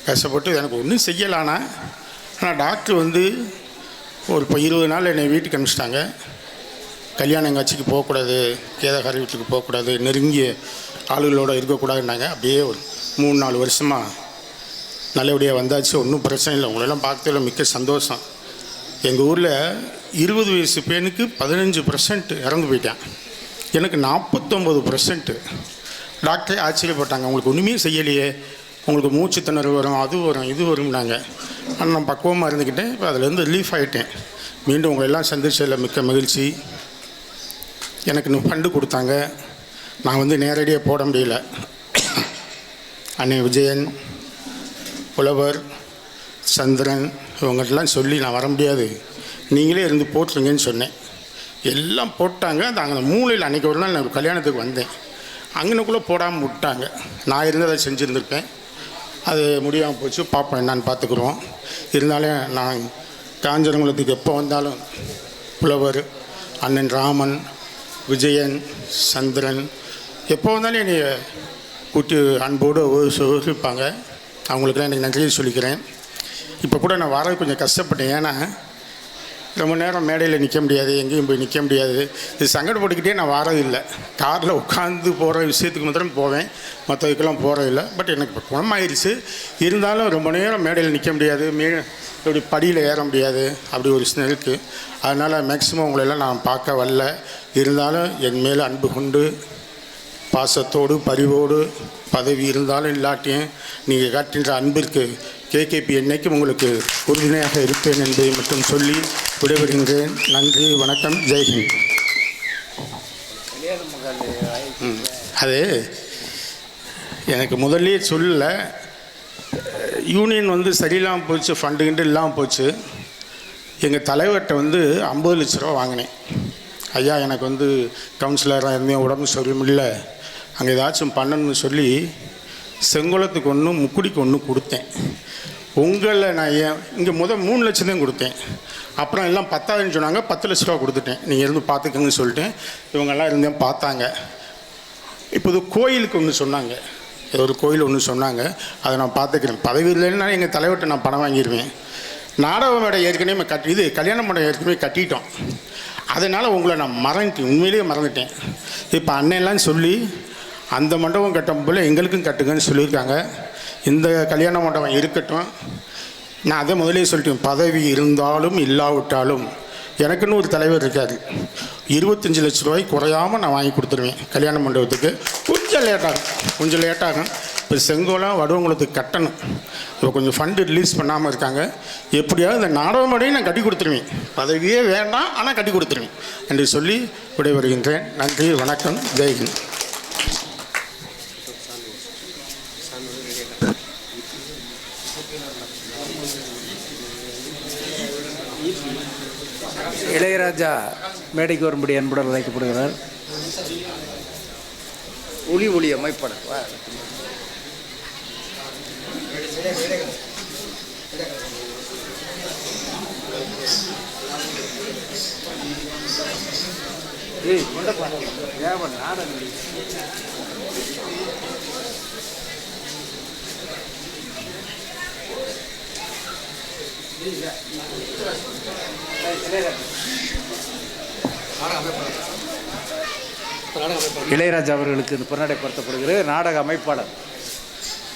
கஷ்டப்பட்டு எனக்கு ஒன்றும் செய்யலானா. ஆனால் டாக்டர் வந்து இப்போ 20 நாள் என்னை வீட்டுக்கு அனுப்பிச்சிட்டாங்க. கல்யாணம் எங்காட்சிக்கு போகக்கூடாது, கேதாகாரி வீட்டுக்கு போகக்கூடாது, நெருங்கிய ஆளுகளோடு இருக்கக்கூடாதுன்னாங்க. அப்படியே ஒரு 3-4 வருஷமாக நல்லபடியாக வந்தாச்சு. ஒன்றும் பிரச்சனை இல்லை. உங்களெல்லாம் பார்க்கறதுல மிக்க சந்தோஷம். எங்கள் ஊரில் 20 வயசு பெண்ணுக்கு 15% இறந்து போயிட்டேன். எனக்கு 49%. டாக்டரே ஆச்சரியப்பட்டாங்க. உங்களுக்கு ஒன்றுமே செய்யலையே, உங்களுக்கு மூச்சு திணறல் வரும், அது வரும், இது வரும்னாங்க. ஆனால் நான் பக்குவமாக இருந்துக்கிட்டேன். இப்போ அதிலேருந்து ரிலீஃப் ஆகிட்டேன். மீண்டும் உங்களெல்லாம் சந்திச்சதில் மிக்க மகிழ்ச்சி. எனக்கு இன்னும் ஃபண்டு கொடுத்தாங்க. நான் வந்து நேரடியாக போட முடியல. அன்னை விஜயன், புலவர், சந்திரன் இவங்கள்ட்டலாம் சொல்லி நான் வர முடியாது, நீங்களே இருந்து போட்டுருங்கன்னு சொன்னேன். எல்லாம் போட்டாங்க. அந்த அங்கே மூலையில் அன்றைக்கி ஒரு நாள் நான் கல்யாணத்துக்கு வந்தேன். அங்கனுக்குள்ளே போடாமல் விட்டாங்க. நான் இருந்து அதை செஞ்சுருந்துருப்பேன். அது முடியாமல் போச்சு. பார்ப்போம், என்னான்னு பார்த்துக்குறோம். இருந்தாலும் நான் காஞ்சிரங்குளத்துக்கு எப்போ வந்தாலும் புலவர், அண்ணன் ராமன், விஜயன், சந்திரன் எப்போ வந்தாலும் என்னை கூட்டி அன்போடு இருப்பாங்க. அவங்களுக்கெல்லாம் எனக்கு நன்றியை சொல்லிக்கிறேன். இப்போ கூட நான் வர கொஞ்சம் கஷ்டப்பட்டேன். ஏன்னா ரொம்ப நேரம் மேடையில் நிற்க முடியாது, எங்கேயும் போய் நிற்க முடியாது. இது சங்கடப்பட்டுக்கிட்டே நான் வரதில்லை. காரில் உட்காந்து போகிற விஷயத்துக்கு மாத்திரம் போவேன், மற்றதுக்கெல்லாம் போகிறதில்லை. பட் எனக்கு இப்போ குணமாயிருச்சு. இருந்தாலும் ரொம்ப நேரம் மேடையில் நிற்க முடியாது, இப்படி படியில் ஏற முடியாது, அப்படி ஒரு விஷயம் இருக்குது. அதனால் மேக்ஸிமம் உங்களெல்லாம் நான் பார்க்க வரல. இருந்தாலும் என் மேலே அன்பு கொண்டு பாசத்தோடு பரிவோடு பதவி இருந்தாலும் இல்லாட்டியும் நீங்கள் காட்டுகின்ற அன்பிற்கு கேகேபி என்னைக்கும் உங்களுக்கு உறுதுணையாக இருப்பேன் என்பதை மட்டும் சொல்லி விடைபெறுகின்றேன். நன்றி, வணக்கம், ஜெய்ஹிந்த். அது எனக்கு முதல்லே சொல்லலை. யூனியன் வந்து சரியில்லாமல் போச்சு, ஃபண்டு கிண்டு இல்லாமல் போச்சு. எங்கள் தலைவர்கிட்ட வந்து 50 லட்ச ரூபா வாங்கினேன். ஐயா எனக்கு வந்து கவுன்சிலராக இருந்தேன், உடம்பு சரியில்லை, அங்கே ஏதாச்சும் பண்ணணும்னு சொல்லி செங்குளத்துக்கு ஒன்று முக்குடிக்கு ஒன்று கொடுத்தேன். உங்களை நான் இங்கே 3 லட்சம் தான் கொடுத்தேன். அப்புறம் எல்லாம் 10,000 சொன்னாங்க, 10 லட்ச ரூபா கொடுத்துட்டேன். நீங்கள் இருந்து பார்த்துக்கங்கன்னு சொல்லிட்டேன். இவங்கெல்லாம் இருந்தேன் பார்த்தாங்க. இப்போது கோயிலுக்கு ஒன்று சொன்னாங்க, ஏதோ ஒரு கோயில் ஒன்று சொன்னாங்க, அதை நான் பார்த்துக்கிறேன். பதவி இல்லைன்னா எங்கள் தலைவர்கிட்ட நான் பணம் வாங்கிடுவேன். நாடக மேடை ஏற்கனவே இது கல்யாண மண்டபம் ஏற்கனவே கட்டிட்டோம். அதனால் உங்களை நான் மறந்துட்டேன், உண்மையிலேயே மறந்துட்டேன். இப்போ அண்ணன்லாம் சொல்லி அந்த மண்டபம் கட்டும் போல் எங்களுக்கும் கட்டுங்கன்னு சொல்லியிருக்காங்க. இந்த கல்யாண மண்டபம் இருக்கட்டும். நான் அதை முதலே சொல்லிட்டேன், பதவி இருந்தாலும் இல்லாவிட்டாலும் எனக்குன்னு ஒரு தலைவர் இருக்கார். 25 லட்ச ரூபாய்க்கு குறையாமல் நான் வாங்கி கொடுத்துருவேன் கல்யாண மண்டபத்துக்கு. கொஞ்சம் லேட்டாகும். இப்போ செங்கோலம் வடுவங்குளத்துக்கு கட்டணும். இப்போ கொஞ்சம் ஃபண்டு ரிலீஸ் பண்ணாமல் இருக்காங்க. எப்படியாவது இந்த நாடக மேடையும் நான் கட்டி கொடுத்துருவேன். பதவியே வேண்டாம், ஆனால் கட்டி கொடுத்துருவேன் என்று சொல்லி விடைபெறுகின்றேன். நன்றி, வணக்கம், ஜெய்ஹிந்த். இளையராஜா மேடைக்கு வரும்படி அன்புடன் அழைக்கப்படுகிறார். ஒளி அமைப்பட இளையராஜா அவர்களுக்கு இந்த பொன்னாடை பொருத்தப்படுகிறது. நாடக அமைப்பாளர்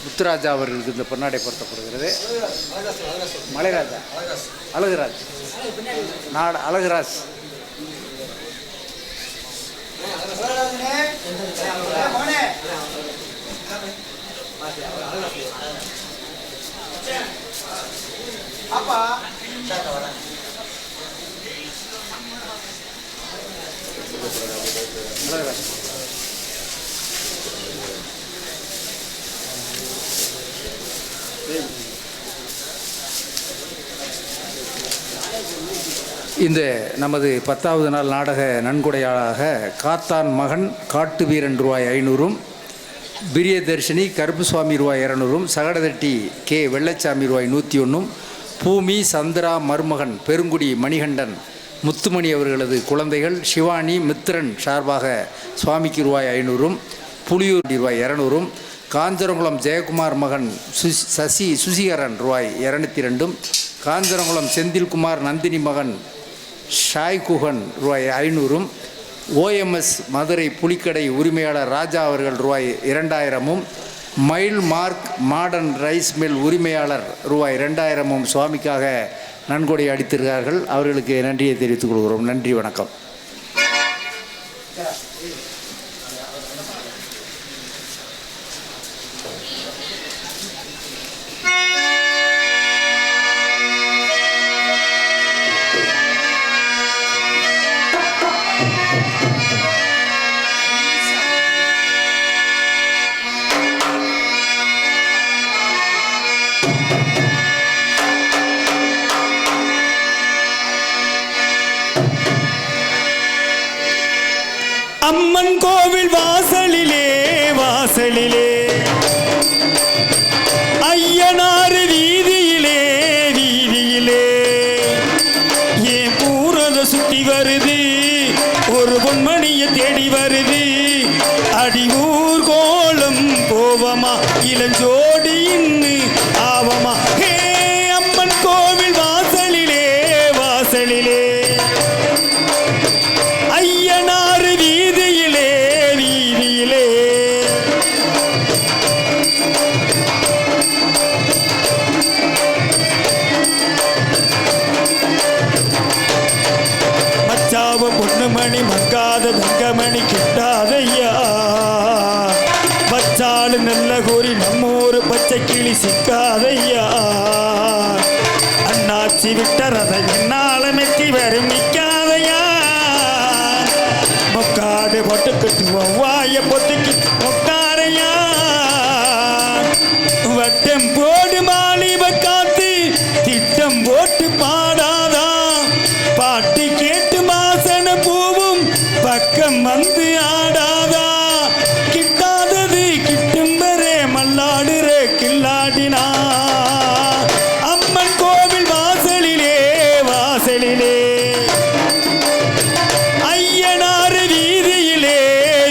முத்துராஜா அவர்களுக்கு இந்த பொன்னாடை பொருத்தப்படுகிறது. மலைராஜா, அழகுராஜ், அழகுராஜ். இந்த நமது 10வது நாள் நாடக நன்கொடையாளாக காத்தான் மகன் காட்டு வீரன் ரூபாய் 500, பிரியதர்ஷினி கருப்புசுவாமி ரூபாய் 200, சகடதட்டி கே வெள்ளச்சாமி ரூபாய் 101, பூமி சந்திரா மருமகன் பெருங்குடி மணிகண்டன் முத்துமணி அவர்களது குழந்தைகள் சிவானி மித்ரன் சார்பாக சுவாமிக்கு ரூபாய் 500, புலியூர் ரூபாய் 200, காஞ்சரங்குளம் ஜெயக்குமார் மகன் சுசிகரன் ரூபாய் 202, காஞ்சரங்குளம் செந்தில்குமார் நந்தினி மகன் ஷாய்குகன் ரூபாய் 500, ஓஎம்எஸ் மதுரை புலிக்கடை உரிமையாளர் ராஜா அவர்கள் ரூபாய் 2000, mile mark modern rice mill உரிமையாளர் ரூபாய் 2000 சுவாமிக்காக நன்கொடை அளித்திருக்கிறார்கள். அவர்களுக்கு நன்றியை தெரிவித்துக் கொள்கிறோம். நன்றி, வணக்கம். அம்மன் கோவில் வாசலிலே வாசலிலே, ஐயனாறு வீதியிலே வீதியிலே, ஏன் பூரத சுத்தி வருது, ஒரு பொன்மணியை தேடி வருது, அடி ஊர் கோலம் போவமா இளஞ்சோடி இன்னு ஆவமா. ஹே அம்மன் கோவில் வாசலிலே வாசலிலே, ஐயனாறு வீதியிலே வீதியிலே, மச்சாவ பொண்ணுமணி மங்காத தங்கமணி கிட்டாதையா, பச்சாலு நல்ல கோரி நம்மூரு பச்சை கிளி சிக்காதையா, அண்ணாச்சி விட்ட ரத என்னால மெத்தி வரும் நிக்காதையா, மொக்காடு பொட்டுக்கிட்டு ஒவ்வாய பொத்துக்கு மொக்காரையா, வந்து ஆடாதா கிட்டாதது கிட்டும் வரே மல்லாடுற கில்லாடினா அம்மன் கோவில் வாசலிலே வாசலிலே ஐயனாறு வீதியிலே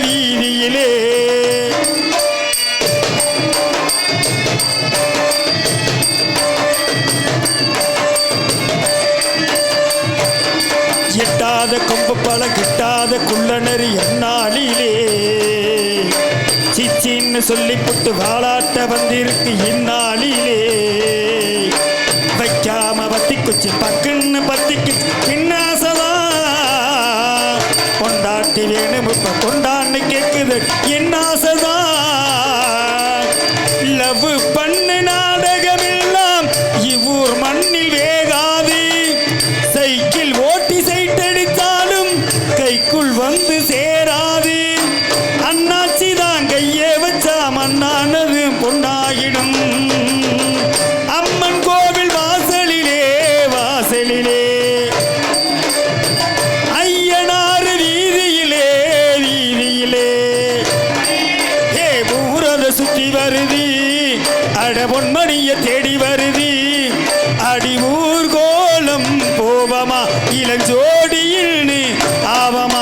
வீதியிலே எட்டாத கொம்பு பல கிட்டாத குள்ளனரி என்னாலிலே சிச்சின்னு சொல்லிப்புட்டு வாளாட்ட வந்திருக்கு இந்நாளிலே வைக்காம பத்தி குச்சி பக்குன்னு பத்திக்கு பின்னாசதா கொண்டாட்டி வேணும் இப்ப கொண்டான்னு கேக்குது என்னாசதா லவ் பண்ணு நாடகம் எல்லாம் இவ்வூர் மண்ணில் வேகாது சைக்கிள் ஓட்டி சைட்டடித்தாலும் கைக்குள் வந்து சேராது அண்ணாச்சி தான் கையே வச்சா மண்ணானது பொண்டாகிடும் அம்மன் கோவில் வாசலிலே வாசலிலே ஐயனாறு வீதியிலே வீதியிலே ஏ ஊரத சுத்தி வருது அட பொன்மணிய தேடி வருது அடி ஊர்கோலம் போவமா இளஞ்சோடியில் ஆவமா